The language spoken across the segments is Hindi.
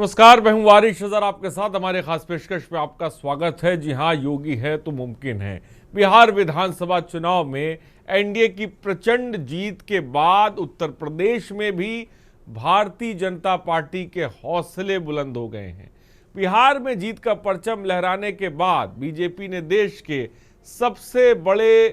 नमस्कार, मैं हूं वारिश अजहर आपके साथ। हमारे खास पेशकश पे आपका स्वागत है। जी हां, योगी है तो मुमकिन है। बिहार विधानसभा चुनाव में एनडीए की प्रचंड जीत के बाद उत्तर प्रदेश में भी भारतीय जनता पार्टी के हौसले बुलंद हो गए हैं। बिहार में जीत का परचम लहराने के बाद बीजेपी ने देश के सबसे बड़े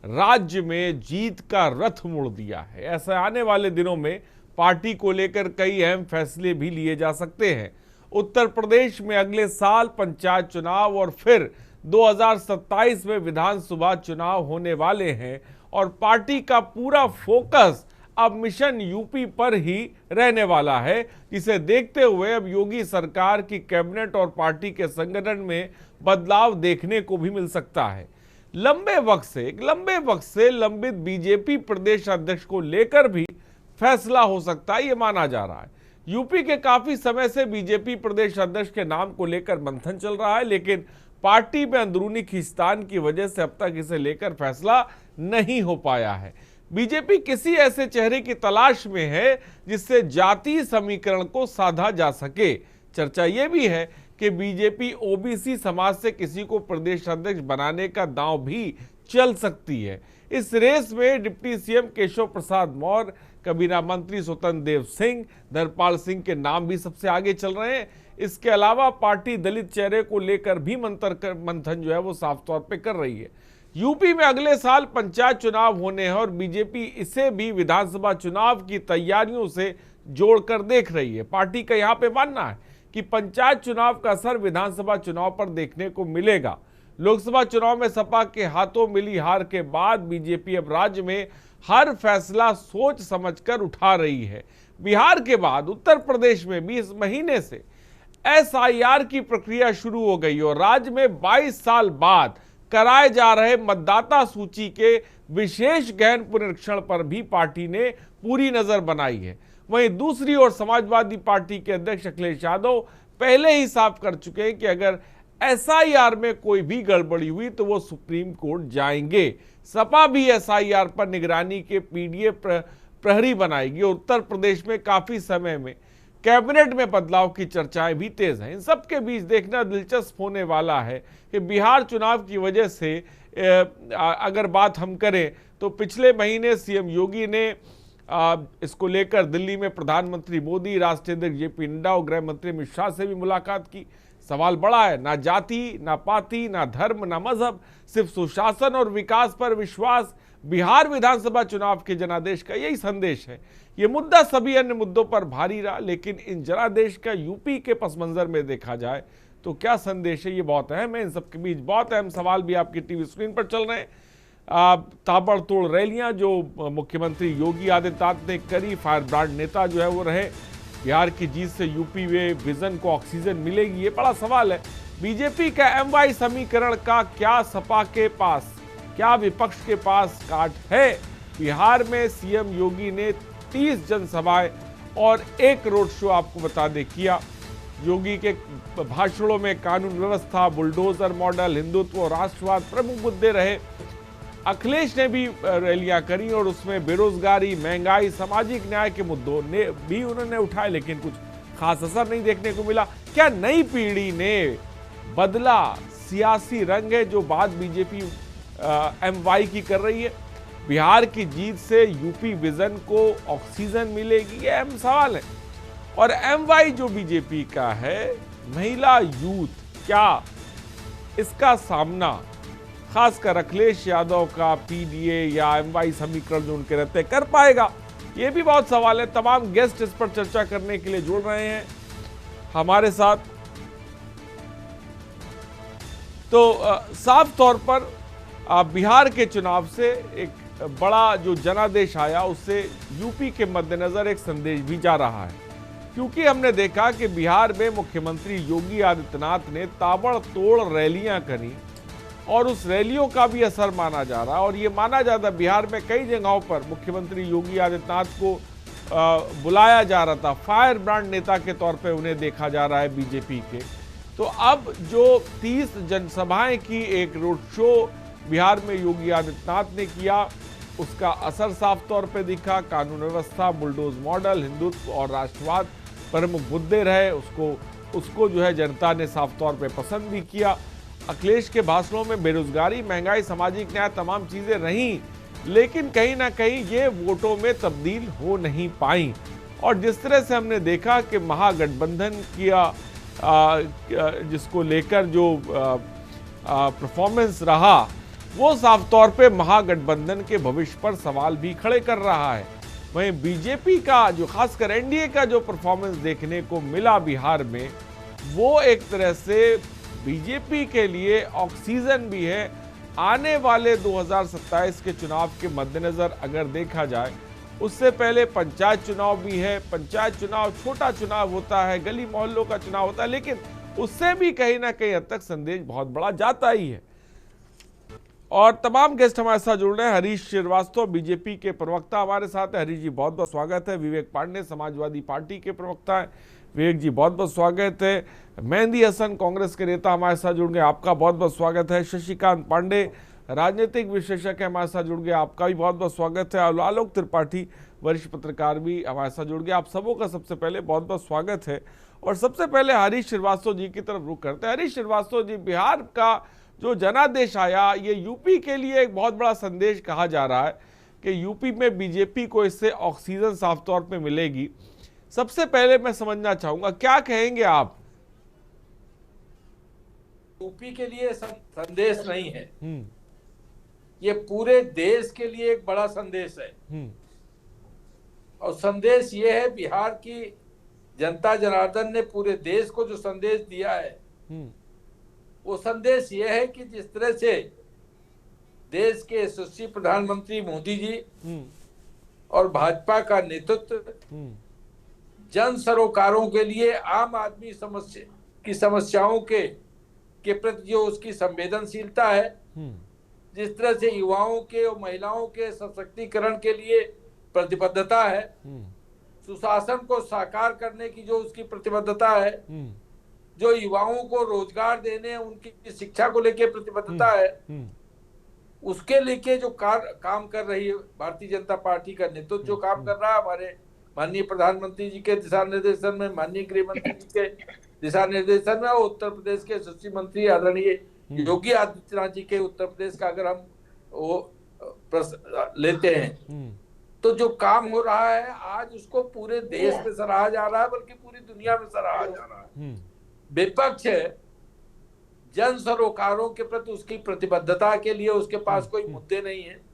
राज्य में जीत का रथ मोड़ दिया है। ऐसा आने वाले दिनों में पार्टी को लेकर कई अहम फैसले भी लिए जा सकते हैं। उत्तर प्रदेश में अगले साल पंचायत चुनाव और फिर 2027 में विधानसभा चुनाव होने वाले हैं और पार्टी का पूरा फोकस अब मिशन यूपी पर ही रहने वाला है, जिसे देखते हुए अब योगी सरकार की कैबिनेट और पार्टी के संगठन में बदलाव देखने को भी मिल सकता है। लंबे वक्त से लंबित बीजेपी प्रदेश अध्यक्ष को लेकर भी फैसला हो सकता है, ये माना जा रहा है। यूपी के काफी समय से बीजेपी प्रदेश अध्यक्ष के नाम को लेकर मंथन चल रहा है, लेकिन पार्टी में अंदरूनी खींचतान की वजह से अब तक इसे लेकर फैसला नहीं हो पाया है। बीजेपी किसी ऐसे चेहरे की तलाश में है जिससे जातीय समीकरण को साधा जा सके। चर्चा यह भी है कि बीजेपी ओबीसी समाज से किसी को प्रदेश अध्यक्ष बनाने का दांव भी चल सकती है। इस रेस में deputy CM Keshav Prasad Maurya, cabinet मंत्री स्वतंत्र देव सिंह, धर्मपाल सिंह के नाम भी सबसे आगे चल रहे हैं। इसके अलावा पार्टी दलित चेहरे को लेकर भी मंथन जो है वो साफ तौर पे कर रही है। यूपी में अगले साल पंचायत चुनाव होने हैं और बीजेपी इसे भी विधानसभा चुनाव की तैयारियों से जोड़कर देख रही है। पार्टी का यहाँ पे मानना है कि पंचायत चुनाव का असर विधानसभा चुनाव पर देखने को मिलेगा। लोकसभा चुनाव में सपा के हाथों मिली हार के बाद बीजेपी अब राज्य में हर फैसला सोच समझकर उठा रही है। बिहार के बाद उत्तर प्रदेश में भी इस महीने से एसआईआर की प्रक्रिया शुरू हो गई और राज्य में 22 साल बाद कराए जा रहे मतदाता सूची के विशेष गहन पुनरीक्षण पर भी पार्टी ने पूरी नजर बनाई है। वहीं दूसरी ओर समाजवादी पार्टी के अध्यक्ष अखिलेश यादव पहले ही साफ कर चुके हैं कि अगर एसआईआर में कोई भी गड़बड़ी हुई तो वो सुप्रीम कोर्ट जाएंगे। सपा भी एसआईआर पर निगरानी के पीडीए प्रहरी बनाएगी और उत्तर प्रदेश में काफी समय में कैबिनेट में बदलाव की चर्चाएं भी तेज हैं। इन सब के बीच देखना दिलचस्प होने वाला है कि बिहार चुनाव की वजह से अगर बात हम करें तो पिछले महीने सीएम योगी ने इसको लेकर दिल्ली में प्रधानमंत्री मोदी, राष्ट्रीय अध्यक्ष जेपी नड्डा और गृह मंत्री अमित शाह से भी मुलाकात की। सवाल बड़ा है, ना जाति, ना पाति, ना धर्म, ना मजहब, सिर्फ सुशासन और विकास पर विश्वास। बिहार विधानसभा चुनाव के जनादेश का यही संदेश है। ये मुद्दा सभी अन्य मुद्दों पर भारी रहा, लेकिन इन जनादेश का यूपी के पस मंजर में देखा जाए तो क्या संदेश है, ये बहुत अहम है। इन सबके बीच बहुत अहम सवाल भी आपकी टीवी स्क्रीन पर चल रहे हैं। ताबड़तोड़ रैलियां जो मुख्यमंत्री योगी आदित्यनाथ ने करी, फायर ब्रांड नेता जो है वो रहे। बिहार की जीत से यूपी में विजन को ऑक्सीजन मिलेगी, ये बड़ा सवाल है। बीजेपी का एमवाई समीकरण का क्या सपा के पास, क्या विपक्ष के पास काट है? बिहार में सीएम योगी ने 30 जनसभाएं और एक रोड शो आपको बता दे किया। योगी के भाषणों में कानून व्यवस्था, बुलडोजर मॉडल, हिंदुत्व और राष्ट्रवाद प्रमुख मुद्दे रहे। अखिलेश ने भी रैलियां करी और उसमें बेरोजगारी, महंगाई, सामाजिक न्याय के मुद्दों ने भी उन्होंने उठाए, लेकिन कुछ खास असर नहीं देखने को मिला। क्या नई पीढ़ी ने बदला सियासी रंग है जो बात बीजेपी एमवाई की कर रही है? बिहार की जीत से यूपी विजन को ऑक्सीजन मिलेगी, ये अहम सवाल है। और एमवाई जो बीजेपी का है, महिला यूथ, क्या इसका सामना खासकर अखिलेश यादव का पीडीए या एमवाई समीकरण जो उनके रहते कर पाएगा? ये भी बहुत सवाल है। तमाम गेस्ट इस पर चर्चा करने के लिए जुड़ रहे हैं हमारे साथ। तो साफ तौर पर बिहार के चुनाव से एक बड़ा जो जनादेश आया, उससे यूपी के मद्देनजर एक संदेश भी जा रहा है, क्योंकि हमने देखा कि बिहार में मुख्यमंत्री योगी आदित्यनाथ ने ताबड़तोड़ रैलियां करी और उस रैलियों का भी असर माना जा रहा है। और ये माना जाता है बिहार में कई जगहों पर मुख्यमंत्री योगी आदित्यनाथ को बुलाया जा रहा था, फायर ब्रांड नेता के तौर पे उन्हें देखा जा रहा है बीजेपी के। तो अब जो 30 जनसभाएं की एक रोड शो बिहार में योगी आदित्यनाथ ने किया, उसका असर साफ तौर पे दिखा। कानून व्यवस्था, बुलडोज मॉडल, हिंदुत्व और राष्ट्रवाद प्रमुख मुद्दे रहे, उसको जो है जनता ने साफ तौर पे पसंद भी किया। अखिलेश के भाषणों में बेरोजगारी, महंगाई, सामाजिक न्याय तमाम चीजें रहीं, लेकिन कहीं ना कहीं ये वोटों में तब्दील हो नहीं पाई। और जिस तरह से हमने देखा कि महागठबंधन किया जिसको लेकर जो परफॉर्मेंस रहा, वो साफ तौर पे महागठबंधन के भविष्य पर सवाल भी खड़े कर रहा है। वहीं बीजेपी का जो खासकर एनडीए का जो परफॉर्मेंस देखने को मिला बिहार में, वो एक तरह से बीजेपी के लिए ऑक्सीजन भी है। आने वाले 2027 के चुनाव के मद्देनजर अगर देखा जाए, उससे पहले पंचायत चुनाव भी है। पंचायत चुनाव छोटा चुनाव होता है, गली मोहल्लों का चुनाव होता है, लेकिन उससे भी कहीं ना कहीं हद तक संदेश बहुत बड़ा जाता ही है। और तमाम गेस्ट हमारे साथ जुड़ रहे हैं। हरीश श्रीवास्तव बीजेपी के प्रवक्ता हमारे साथ है। हरीश जी बहुत बहुत स्वागत है। विवेक पांडे समाजवादी पार्टी के प्रवक्ता है। विवेक जी बहुत बहुत स्वागत है। मेहंदी हसन कांग्रेस के नेता हमारे साथ जुड़ गए, आपका बहुत बहुत स्वागत है। शशिकांत पांडे राजनीतिक विश्लेषक है, हमारे साथ जुड़ गए, आपका भी बहुत बहुत स्वागत है। और आलोक त्रिपाठी वरिष्ठ पत्रकार भी हमारे साथ जुड़ गए, आप सबों का सबसे पहले बहुत बहुत स्वागत है। और सबसे पहले हरीश श्रीवास्तव जी की तरफ रुख करते हैं। हरीश श्रीवास्तव जी, बिहार का जो जनादेश आया, ये यूपी के लिए एक बहुत बड़ा संदेश कहा जा रहा है कि यूपी में बीजेपी को इससे ऑक्सीजन साफ तौर पे मिलेगी। सबसे पहले मैं समझना चाहूंगा, क्या कहेंगे आप? यूपी के लिए संदेश नहीं है, ये पूरे देश के लिए एक बड़ा संदेश है। और संदेश ये है, बिहार की जनता जनार्दन ने पूरे देश को जो संदेश दिया है, वो संदेश ये है कि जिस तरह से देश के यशस्वी प्रधानमंत्री मोदी जी और भाजपा का नेतृत्व जन सरोकारों के लिए, आम आदमी की समस्याओं के प्रति जो उसकी संवेदनशीलता है, जिस तरह से युवाओं के और महिलाओं के सशक्तिकरण के लिए प्रतिबद्धता है, सुशासन को साकार करने की जो उसकी प्रतिबद्धता है, जो युवाओं को रोजगार देने, उनकी शिक्षा को लेकर प्रतिबद्धता है, उसके लेके जो काम कर रही है भारतीय जनता पार्टी का नेतृत्व, जो काम कर रहा है हमारे माननीय प्रधानमंत्री जी के दिशा निर्देशन में, माननीय गृह मंत्री जी के दिशा निर्देशन में, और उत्तर प्रदेश के यशस्वी मंत्री आदरणीय योगी आदित्यनाथ जी के उत्तर प्रदेश का अगर हम वो लेते हैं, तो जो काम हो रहा है आज, उसको पूरे देश में सराहा जा रहा है, बल्कि पूरी दुनिया में सराहा जा रहा है। विपक्ष जन सरोकारों के प्रति उसकी प्रतिबद्धता के लिए उसके पास कोई मुद्दे नहीं है।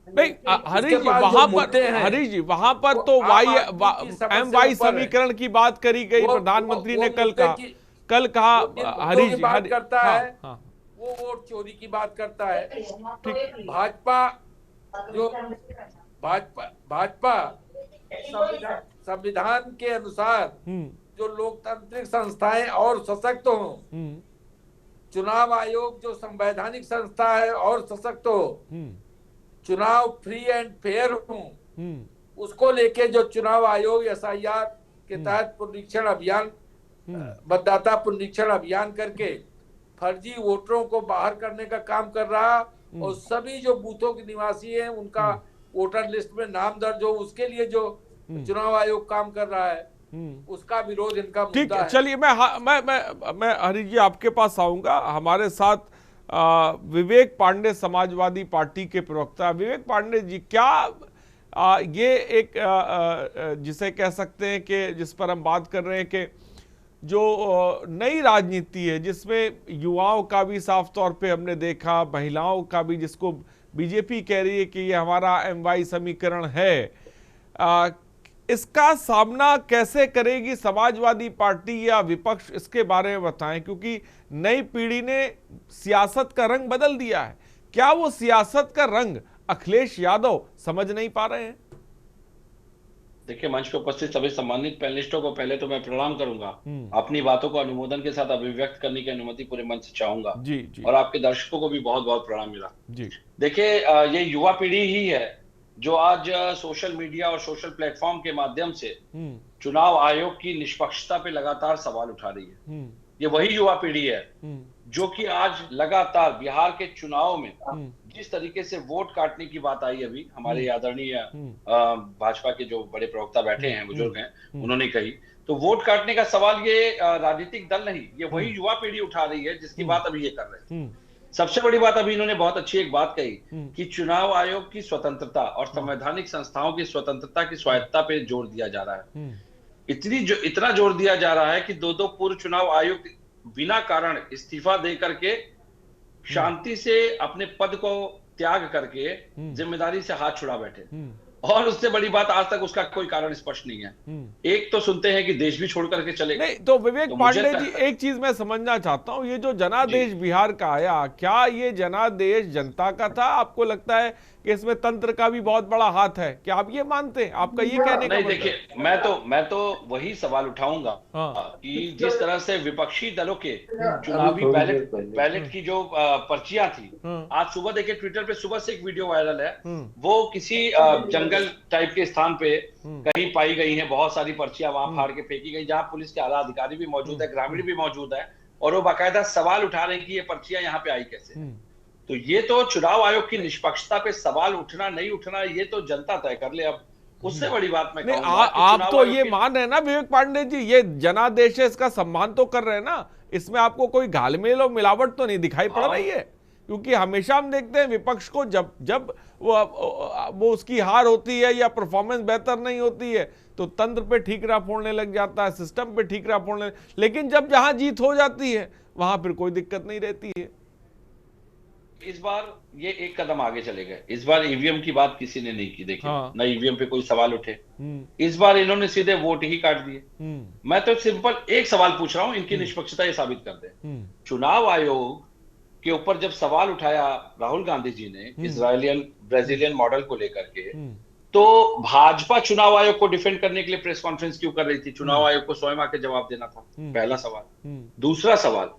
नहीं हरीश जी, वहां पर तो MY समीकरण की बात करी गई, प्रधानमंत्री ने कल कहा। हरीश जी बात करता है, वो वोट चोरी की बात करता है। भाजपा संविधान के अनुसार जो लोकतांत्रिक संस्थाएं और सशक्त हो, चुनाव आयोग जो संवैधानिक संस्था है और सशक्त हो, चुनाव फ्री एंड फेयर हो, उसको लेके जो चुनाव आयोग SIR के तहत पुनरीक्षण अभियान, मतदाता पुनरीक्षण अभियान करके फर्जी वोटरों को बाहर करने का काम कर रहा, और सभी जो बूथों के निवासी हैं उनका वोटर लिस्ट में नाम दर्ज हो, उसके लिए जो चुनाव आयोग काम कर रहा है, उसका विरोध इनका मुद्दा है। चलिए मैं हरीश जी आपके पास आऊंगा। हमारे साथ विवेक पांडे समाजवादी पार्टी के प्रवक्ता। विवेक पांडे जी, क्या ये एक जिसे कह सकते हैं कि जिस पर हम बात कर रहे हैं कि जो नई राजनीति है, जिसमें युवाओं का भी साफ तौर पे हमने देखा, महिलाओं का भी, जिसको बीजेपी कह रही है कि ये हमारा MY समीकरण है, इसका सामना कैसे करेगी समाजवादी पार्टी या विपक्ष, इसके बारे में बताएं। क्योंकि नई पीढ़ी ने सियासत का रंग बदल दिया है, क्या वो सियासत का रंग अखिलेश यादव समझ नहीं पा रहे हैं? देखिए, मंच पर उपस्थित सभी सम्मानित पैनलिस्टों को पहले तो मैं प्रणाम करूंगा। अपनी बातों को अनुमोदन के साथ अभिव्यक्त करने की अनुमति पूरे मंच से चाहूंगा। जी। और आपके दर्शकों को भी बहुत बहुत प्रणाम मिला जी। देखिए, ये युवा पीढ़ी ही है जो आज सोशल मीडिया और सोशल प्लेटफॉर्म के माध्यम से चुनाव आयोग की निष्पक्षता पे लगातार सवाल उठा रही है। ये वही युवा पीढ़ी है जो कि आज लगातार बिहार के चुनाव में जिस तरीके से वोट काटने की बात आई अभी हमारे आदरणीय भाजपा के जो बड़े प्रवक्ता बैठे हैं, बुजुर्ग हैं, उन्होंने कही, तो वोट काटने का सवाल ये राजनीतिक दल नहीं, ये वही युवा पीढ़ी उठा रही है जिसकी बात अभी ये कर रहे हैं। सबसे बड़ी बात अभी इन्होंने बहुत अच्छी एक बात कही कि चुनाव आयोग की स्वतंत्रता और संवैधानिक संस्थाओं की स्वतंत्रता की स्वायत्ता पे जोर दिया जा रहा है। इतना जोर दिया जा रहा है कि दो पूर्व चुनाव आयुक्त बिना कारण इस्तीफा दे करके शांति से अपने पद को त्याग करके जिम्मेदारी से हाथ छुड़ा बैठे, और उससे बड़ी बात आज तक उसका कोई कारण स्पष्ट नहीं है। एक तो सुनते हैं कि देश भी छोड़ करके चले गए। नहीं तो विवेक पांडे जी, एक चीज मैं समझना चाहता हूं, ये जो जनादेश बिहार का आया, क्या ये जनादेश जनता का था? आपको लगता है कि इसमें तंत्र का भी बहुत बड़ा हाथ है? क्या आप ये मानते हैं? आपका ये कहने का नहीं, देखिए, मैं तो वही सवाल उठाऊंगा कि जिस तरह से विपक्षी दलों के चुनावी बैलेट की जो पर्चियां थी, आज सुबह देखिए ट्विटर पे सुबह से एक वीडियो वायरल है, वो किसी जंगल टाइप के स्थान पे कहीं पाई गई है, बहुत सारी पर्चियां वहां फाड़ के फेंकी गई, जहां पुलिस के आला अधिकारी भी मौजूद है, ग्रामीण भी मौजूद है, और वो बाकायदा सवाल उठा रहे हैं कि ये पर्चियां यहाँ पे आई कैसे। तो ये तो चुनाव आयोग की निष्पक्षता पे सवाल उठना नहीं उठना, ये तो जनता तय कर ले। अब उससे बड़ी बात मैं कहूंगा, आप तो ये मान रहे हैं ना विवेक पांडे जी, ये जनादेश है, इसका सम्मान तो कर रहे हैं ना, इसमें आपको कोई घालमेल और मिलावट तो नहीं दिखाई पड़ रही है? क्योंकि हमेशा हम देखते हैं विपक्ष को जब वो उसकी हार होती है या परफॉर्मेंस बेहतर नहीं होती है तो तंत्र पे ठीकरा फोड़ने लग जाता है, सिस्टम पे ठीकरा फोड़ने, लेकिन जब जहां जीत हो जाती है वहां फिर कोई दिक्कत नहीं रहती है। इस बार ये एक कदम आगे चले गए। इस बार ईवीएम की बात किसी ने नहीं की, देखिए ना ईवीएम पे कोई सवाल उठे। इस बार इन्होंने सीधे वोट ही काट दिए। मैं तो सिंपल एक सवाल पूछ रहा हूं, इनकी निष्पक्षता ये साबित कर दे। चुनाव आयोग के ऊपर जब सवाल उठाया राहुल गांधी जी ने इजरायलियन ब्राजीलियन मॉडल को लेकर के, तो भाजपा चुनाव आयोग को डिफेंड करने के लिए प्रेस कॉन्फ्रेंस क्यों कर रही थी? चुनाव आयोग को स्वयं आके जवाब देना था, पहला सवाल। दूसरा सवाल,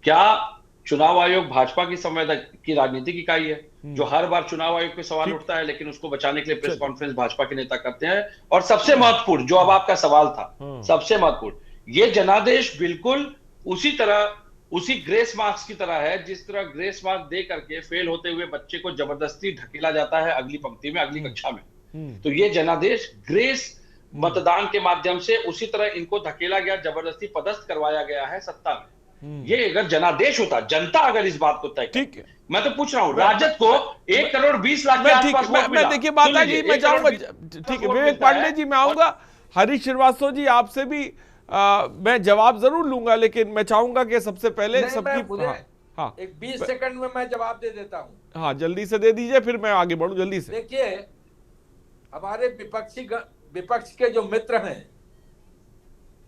क्या चुनाव आयोग भाजपा की संवैधानिक की राजनीतिक इकाई है जो हर बार चुनाव आयोग पे सवाल उठता है लेकिन उसको बचाने के लिए प्रेस कॉन्फ्रेंस भाजपा के नेता करते हैं? और सबसे महत्वपूर्ण, जो अब आपका सवाल था, सबसे महत्वपूर्ण, ये जनादेश बिल्कुल उसी तरह, उसी ग्रेस मार्क्स की तरह है जिस तरह ग्रेस मार्क्स दे करके फेल होते हुए बच्चे को जबरदस्ती ढकेला जाता है अगली पंक्ति में, अगली कक्षा में। तो ये जनादेश ग्रेस मतदान के माध्यम से उसी तरह इनको धकेला गया, जबरदस्ती पदस्थ करवाया गया है सत्ता में। ये अगर जनादेश होता, जनता अगर इस बात को तय, ठीक है, मैं तो पूछ रहा हूं, राजद को 1,20,00,000 के आसपास वोट मिला। देखिए बात है, मैं चाहूंगा, ठीक है विवेक पांडे जी, मैं आऊंगा। हरीश श्रीवास्तव जी, आपसे भी मैं जवाब जरूर लूंगा, लेकिन मैं चाहूंगा कि सबसे पहले सबकी एक 20 सेकंड में मैं जवाब दे देता हूं। हाँ, जल्दी से दे दीजिए, फिर मैं आगे बढ़ूं जल्दी से। देखिए, हमारे विपक्ष के जो मित्र हैं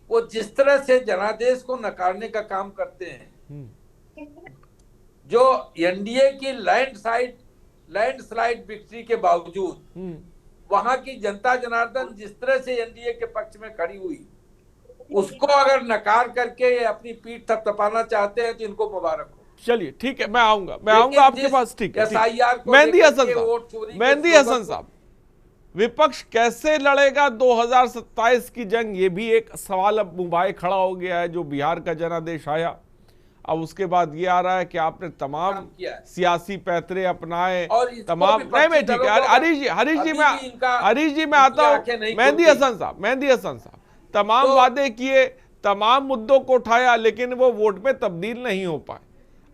वो जिस तरह से जनादेश को नकारने का काम करते हैं, जो एनडीए की लैंडस्लाइड विक्ट्री के बावजूद वहां की जनता जनार्दन जिस तरह से एनडीए के पक्ष में खड़ी हुई, उसको अगर नकार करके अपनी पीठ थपथपाना चाहते हैं तो इनको मुबारक हो। चलिए ठीक है, मैं आऊंगा आपके पास। ठीक है, मेहंदी हसन साहब, विपक्ष कैसे लड़ेगा 2027 की जंग? ये भी एक सवाल अब मुबाए खड़ा हो गया है। जो बिहार का जनादेश आया, अब उसके बाद ये आ रहा है कि आपने तमाम सियासी पैतरे अपनाए, तमाम नहीं, ठीक है, हरीश जी मैं आता हूँ। मेहंदी हसन साहब, तमाम वादे किए, तमाम मुद्दों को उठाया, लेकिन वो वोट में तब्दील नहीं हो पाए।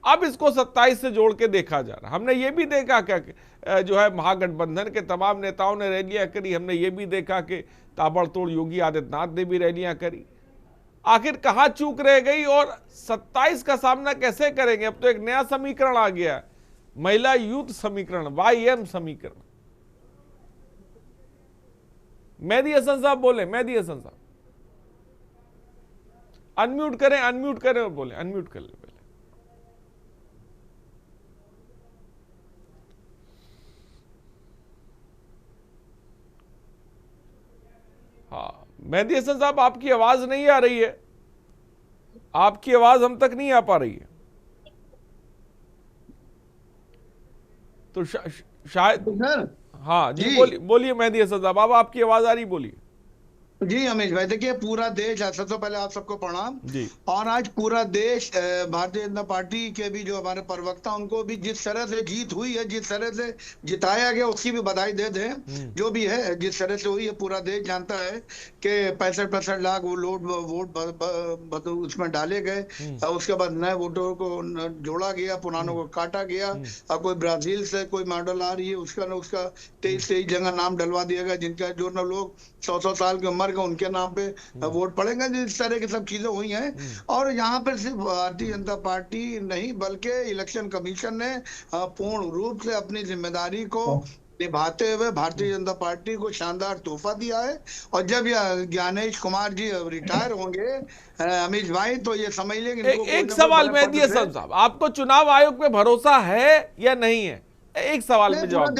अब इसको 27 से जोड़ के देखा जा रहा। हमने ये भी देखा क्या जो है महागठबंधन के तमाम नेताओं ने रैलियां करी, हमने ये भी देखा कि ताबड़तोड़ योगी आदित्यनाथ ने भी रैलियां करी। आखिर कहां चूक रह गई और 27 का सामना कैसे करेंगे? अब तो एक नया समीकरण आ गया है, महिला यूथ समीकरण, YM समीकरण। मेहंदी हसन साहब बोले, मेहंदी हसन साहब अनम्यूट करें और बोले, अनम्यूट कर ले। हाँ, मेहंदी हसन साहब, आपकी आवाज नहीं आ रही है, आपकी आवाज हम तक नहीं आ पा रही है, तो शायद। हाँ जी, बोलिए मेहंदी हसन साहब, अब आपकी आवाज आ रही, बोलिए। जी अमीश भाई, देखिए पूरा देश, सबसे तो पहले आप सबको प्रणाम जी। और आज पूरा देश भारतीय जनता पार्टी के भी जो हमारे प्रवक्ता, उनको भी जिस तरह से जीत हुई है, जिस तरह से जिताया गया, उसकी भी बधाई दे दें। जो भी है, जिस तरह से हुई है, पूरा देश जानता है कि 65 लाख वो वोट उसमें डाले गए। उसके बाद नए वोटरों को जोड़ा गया, पुरानों को काटा गया। और कोई ब्राजील से कोई मॉडल आ रही है, उसका 23 जगह नाम डलवा दिया गया, जिनका जो न लोग 100 साल की उम्र का, उनके नाम पे वोट पड़ेंगे। इस तरह की सब चीजें हुई हैं। और यहाँ पर सिर्फ भारतीय जनता पार्टी नहीं, बल्कि इलेक्शन कमीशन ने पूर्ण रूप से अपनी जिम्मेदारी को निभाते हुए भारतीय जनता पार्टी को शानदार तोहफा दिया है। और जब यह ज्ञानेश कुमार जी रिटायर होंगे अमीश भाई, तो ये समझ लेंगे एक सवाल मेहदी हसन साहब, आपको चुनाव आयोग पे भरोसा है या नहीं है? एक सवाल में जवाब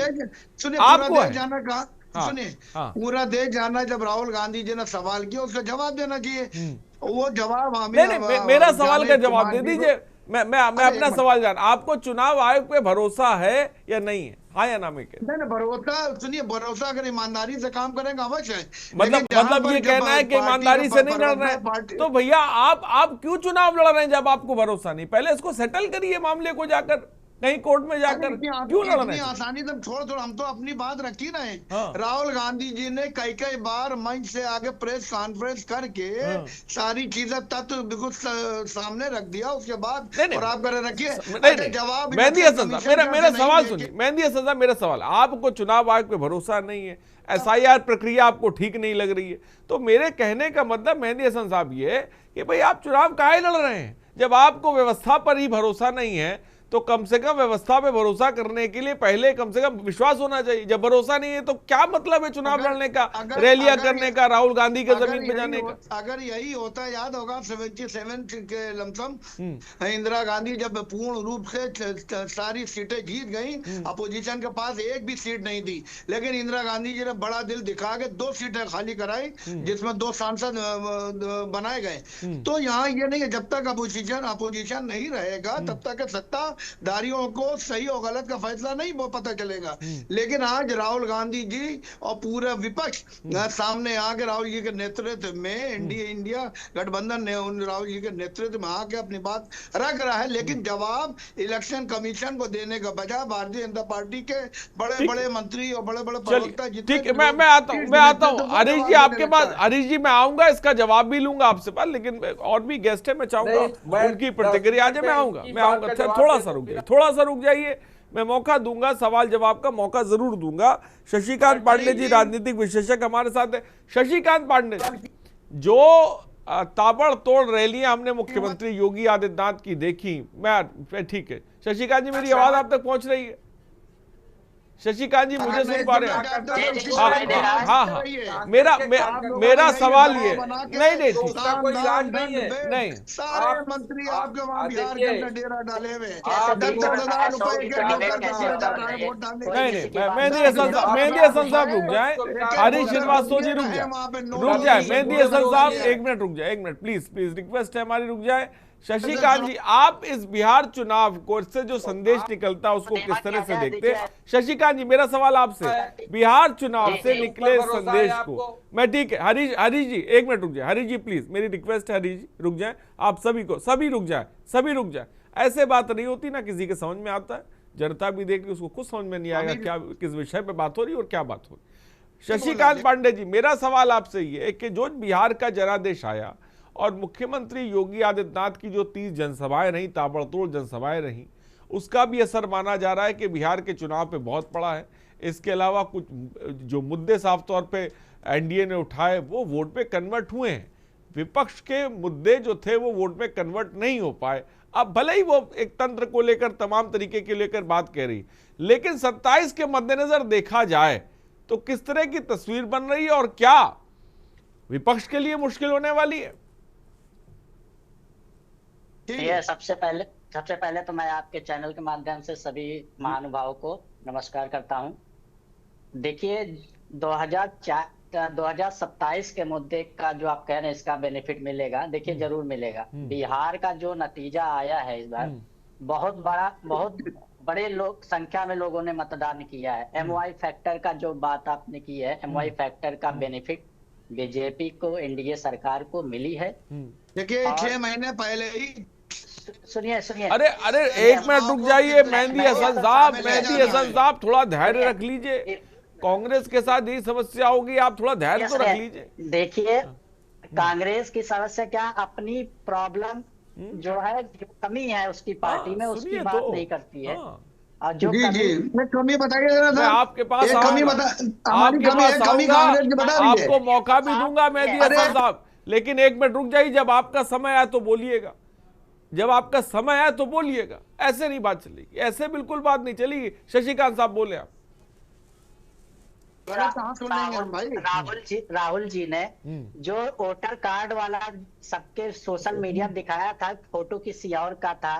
सुनिए। आपको पूरा देश जाना कहा, हाँ, सुनिए हाँ। पूरा देश जाना, जब राहुल गांधी जी ने सवाल किया, उसका जवाब देना चाहिए। वो जवाब नहीं, मेरा सवाल का जवाब दे दीजिए। मैं अपना सवाल जान, आपको चुनाव आयोग पे भरोसा है या नहीं है? हाँ या ना में के? नहीं, भरोसा, सुनिए, भरोसा अगर ईमानदारी से काम करेगा अवश्य है। मतलब ये कहना है कि ईमानदारी से नहीं लड़ रहे हैं, तो भैया आप क्यों चुनाव लड़ रहे हैं जब आपको भरोसा नहीं? पहले इसको सेटल करिए, मामले को जाकर कहीं कोर्ट में जाकर क्यों लड़ रहे हैं? आसानी से थोड़ा हम तो अपनी बात रखी ना है। राहुल गांधी जी ने कई बार मंच से आगे प्रेस कॉन्फ्रेंस करके सारी चीजें तत्व बिल्कुल सामने रख दिया। उसके बाद और आप कर रखिए जवाब। मेहदी हसन साहब, मेरा सवाल सुनिए। मेहदी हसन साहब, मेरा सवाल, आपको चुनाव आयोग पे भरोसा नहीं है, SIR प्रक्रिया आपको ठीक नहीं लग रही है, तो मेरे कहने का मतलब मेहदी हसन साहब ये कि भाई आप चुनाव काहे लड़ रहे हैं? जब आपको व्यवस्था पर ही भरोसा नहीं है, तो कम से कम व्यवस्था पे भरोसा करने के लिए पहले कम से कम विश्वास होना चाहिए। जब भरोसा नहीं है तो क्या मतलब है चुनाव लड़ने का, रैलियां करने का, राहुल गांधी के जमीन पे जाने का? अगर यही होता, याद होगा 77 के लमसम इंदिरा गांधी जब पूर्ण रूप से सारी सीटें जीत गई, अपोजिशन के पास एक भी सीट नहीं थी, लेकिन इंदिरा गांधी जी ने बड़ा दिल दिखा के 2 सीटें खाली कराई, जिसमें 2 सांसद बनाए गए। तो यहाँ ये नहीं है, जब तक अपोजिशन नहीं रहेगा तब तक सत्ता दारियों को सही और गलत का फैसला नहीं वो पता चलेगा। लेकिन आज राहुल गांधी जी और पूरा विपक्ष सामने आके राहुल जी के नेतृत्व में इंडिया गठबंधन ने उन राहुल जी के नेतृत्व में आके अपनी बात रख रहा है। लेकिन जवाब इलेक्शन कमीशन को देने का बजाय भारतीय जनता पार्टी के बड़े बड़े मंत्री और बड़े बड़े प्रवक्ता, ठीक है, मैं आता हूँ हरीश जी आपके पास। हरीश जी मैं आऊंगा, इसका जवाब भी लूंगा आपसे पास, लेकिन और भी गेस्ट है, मैं चाहूंगा उनकी प्रतिक्रिया आज। मैं आऊंगा थोड़ा सा रुक जाइए, मैं मौका दूंगा, सवाल जवाब का मौका जरूर दूंगा। शशिकांत पांडे जी राजनीतिक विशेषज्ञ हमारे साथ है। शशिकांत पांडे, जो ताबड़तोड़ रैलियां हमने मुख्यमंत्री योगी आदित्यनाथ की देखी, मैं ठीक है शशिकांत जी, मेरी आवाज आप तक पहुंच रही है? शशिकांत जी मुझे सुन पा रहे हैं? हाँ, मेरा सवाल ये नहीं कोई इलाज नहीं है। नहीं, सारे मंत्री आपके वहां बिहार के अंदर डेरा डाले हुए हैं। मेहदी हसन साहब रुक जाए, हरीश श्रीवास्तव जी रुक जाए, मेहदी हसन साहब 1 मिनट रुक जाए, 1 मिनट प्लीज रिक्वेस्ट है हमारी, रुक जाए। शशिकांत जी, आप इस बिहार चुनाव को, इससे जो संदेश निकलता है उसको किस तरह से देखते हैं? शशिकांत जी, मेरा सवाल आपसे, बिहार चुनाव से निकले संदेश को, मैं ठीक है हरीश जी 1 मिनट रुक जाए, हरीश जी प्लीज मेरी रिक्वेस्ट है, हरीश जी रुक जाए, आप सभी रुक जाए। ऐसे बात नहीं होती ना, किसी के समझ में आता है, जनता भी देख रही, उसको कुछ समझ में नहीं आएगा क्या किस विषय पे बात हो रही है और क्या बात हो रही। शशिकांत पांडे जी, मेरा सवाल आपसे ये है कि जो बिहार का जनादेश आया और मुख्यमंत्री योगी आदित्यनाथ की जो 30 जनसभाएं रहीं, ताबड़तोड़ जनसभाएं रहीं, उसका भी असर माना जा रहा है कि बिहार के चुनाव पे बहुत पड़ा है। इसके अलावा कुछ जो मुद्दे साफ तौर पे एनडीए ने उठाए वो वोट पे कन्वर्ट हुए हैं, विपक्ष के मुद्दे जो थे वो वोट पे कन्वर्ट नहीं हो पाए। अब भले ही वो एक तंत्र को लेकर, तमाम तरीके के लेकर बात कह रही, लेकिन 27 के मद्देनजर देखा जाए तो किस तरह की तस्वीर बन रही है और क्या विपक्ष के लिए मुश्किल होने वाली है? ये सबसे पहले तो मैं आपके चैनल के माध्यम से सभी महानुभावों को नमस्कार करता हूं। देखिए 2027 के मुद्दे का जो आप कह रहे हैं, इसका बेनिफिट मिलेगा, देखिए जरूर मिलेगा। बिहार का जो नतीजा आया है इस बार, बहुत बड़े संख्या में लोगों ने मतदान किया है। MY फैक्टर का जो बात आपने की है, MY फैक्टर का बेनिफिट बीजेपी को, एनडीए सरकार को मिली है। देखिए 6 महीने पहले ही सुनिए अरे एक मिनट रुक जाइए मेहंदी हसन साहब, मेहंदी हसन साहब थोड़ा धैर्य रख लीजिए। कांग्रेस के साथ यही समस्या होगी, आप थोड़ा धैर्य तो रख लीजिए। देखिए कांग्रेस की समस्या क्या, अपनी प्रॉब्लम जो है, जो कमी है उसकी पार्टी में, उसकी बात नहीं करती है। और जो कमी बताइए जरा, मैं आपके पास कमी आपको मौका भी दूंगा मेहंदी हसन साहब, लेकिन एक मिनट रुक जाइए। जब आपका समय आए तो बोलिएगा, जब आपका समय आए तो बोलिएगा। ऐसे नहीं बात चलेगी, ऐसे बिल्कुल बात नहीं चलेगी। शशिकांत साहब बोले आप। राहुल जी ने जो वोटर कार्ड वाला सबके सोशल मीडिया दिखाया था, फोटो किसी और का था,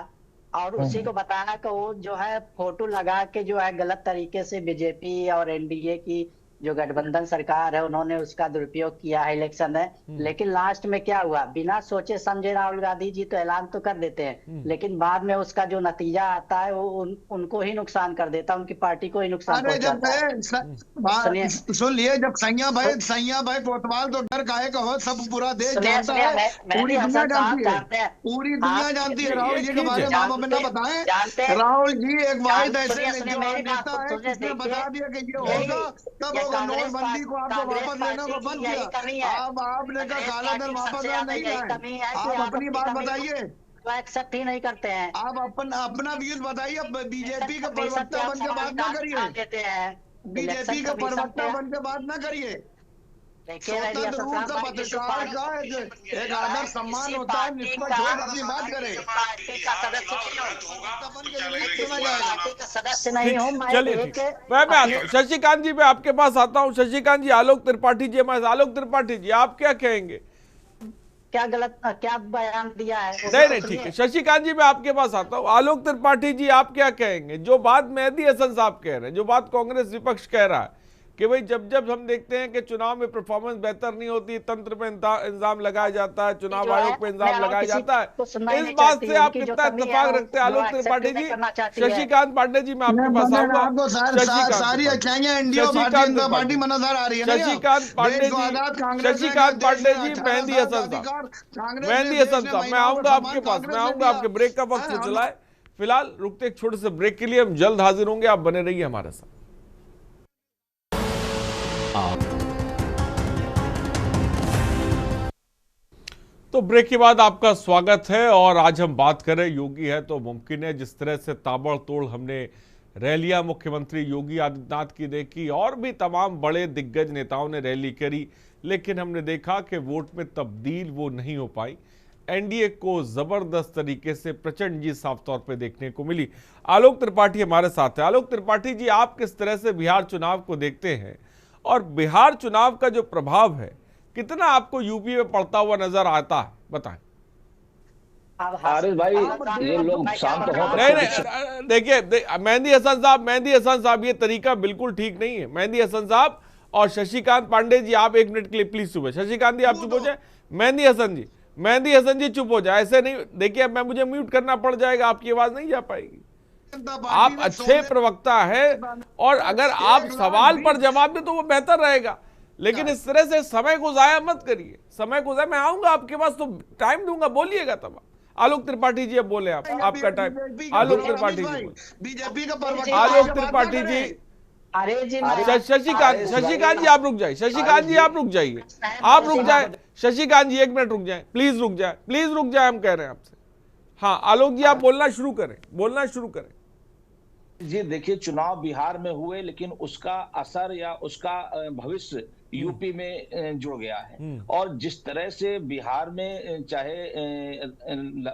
और उसी को बताया कि वो जो है फोटो लगा के जो है गलत तरीके से बीजेपी और एनडीए की जो गठबंधन सरकार है उन्होंने उसका दुरुपयोग किया है इलेक्शन में। लेकिन लास्ट में क्या हुआ, बिना सोचे समझे राहुल गांधी जी तो ऐलान तो कर देते हैं, लेकिन बाद में उसका जो नतीजा आता है वो उनको ही नुकसान कर देता है, उनकी पार्टी को ही नुकसान पहुंचाता है। सुन लिए, जब सैया भाई कोतवाल तो डर काहे का हो, सब पूरा देश जानता है, पूरी दुनिया जानती है, पूरी दुनिया जानती है। राहुल जी के बारे में आप हमें ना बताएं। राहुल जी एक वाहिद ऐसे नेता है जिसने बता दिया कि ये होगा, तब होगा। नोटबंदी को आपको वापस लेने को बंद किया, अब आपने कहा काला धन वापस नहीं आए। आप अपनी बात बताइए, एक्सेप्ट ही नहीं करते हैं। आप अपना व्यूज बताइए। बीजेपी का प्रवक्ता बन के बात ना करिए, बीजेपी का प्रवक्ता बन के बात ना करिए। स्वतंत्र रूप का पत्रकार का एक आदर सम्मान होता है, निष्पक्ष होकर अपनी बात करें। सदस्य नहीं हूँ मैं शशिकांत जी, मैं आपके पास आता हूँ। शशिकांत जी, आलोक त्रिपाठी जी हमारे, आलोक त्रिपाठी जी आप क्या कहेंगे? क्या बयान दिया है? नहीं ठीक है शशिकांत जी, मैं आपके पास आता हूँ। आलोक त्रिपाठी जी आप क्या कहेंगे? जो बात मेहंदी हसन साहब कह रहे हैं, जो बात कांग्रेस विपक्ष कह रहा है कि भाई जब हम देखते हैं कि चुनाव में परफॉर्मेंस बेहतर नहीं होती, तंत्र पे इंजाम लगाया जाता है, चुनाव आयोग पे इंजाम लगाया जाता है, इस बात से आप कितना इत्तेफाक रखते हैं आलोक त्रिपाठी जी? शशिकांत पांडे जी मैं आपके पास आऊंगा। शशिकांत पांडे जी, मेहंदी हसन साहब मैं आऊंगा आपके पास, मैं आऊंगा। आपके ब्रेक का वक्त हो चला है, फिलहाल रुकते एक छोटे से ब्रेक के लिए, हम जल्द हाजिर होंगे, आप बने रहिए हमारे साथ। तो ब्रेक के बाद आपका स्वागत है, और आज हम बात करें योगी है तो मुमकिन है। जिस तरह से ताबड़तोड़ हमने रैलियां मुख्यमंत्री योगी आदित्यनाथ की देखी, और भी तमाम बड़े दिग्गज नेताओं ने रैली करी, लेकिन हमने देखा कि वोट में तब्दील वो नहीं हो पाई। एनडीए को जबरदस्त तरीके से प्रचंड जीत साफ तौर पे देखने को मिली। आलोक त्रिपाठी हमारे साथ है। आलोक त्रिपाठी जी, आप किस तरह से बिहार चुनाव को देखते हैं, और बिहार चुनाव का जो प्रभाव है कितना आपको यूपी में पड़ता हुआ नजर आता है, बताएं। आरिफ भाई, ये लोग शांत हो। नहीं देखिए मेहंदी हसन साहब ये तरीका बिल्कुल ठीक नहीं है। मेहंदी हसन साहब और शशिकांत पांडे जी, आप एक मिनट के लिए प्लीज चुप है। शशिकांत जी आप चुप हो जाए, मेहंदी हसन जी चुप हो जाए। ऐसे नहीं देखिए, मैं मुझे म्यूट करना पड़ जाएगा, आपकी आवाज नहीं जा पाएगी। आप अच्छे प्रवक्ता है, और अगर आप सवाल पर जवाब दें तो वो बेहतर रहेगा, लेकिन इस तरह से समय को जाया मत करिए। समय को जाया, मैं आऊंगा आपके पास तो टाइम दूंगा, बोलिएगा तब। आलोक त्रिपाठी जी अब बोले आप, आपका टाइम। आलोक त्रिपाठी जी, बीजेपी का आलोक त्रिपाठी जी, शशिकांत जी आप रुक जाइए, शशिकांत जी आप रुक जाइए, आप रुक जाए, शशिकांत जी एक मिनट रुक जाए, प्लीज रुक जाए, हम कह रहे हैं आपसे। हाँ आलोक जी आप बोलना शुरू करें। जी देखिए, चुनाव बिहार में हुए, लेकिन उसका असर या उसका भविष्य यूपी में जुड़ गया है। और जिस तरह से बिहार में चाहे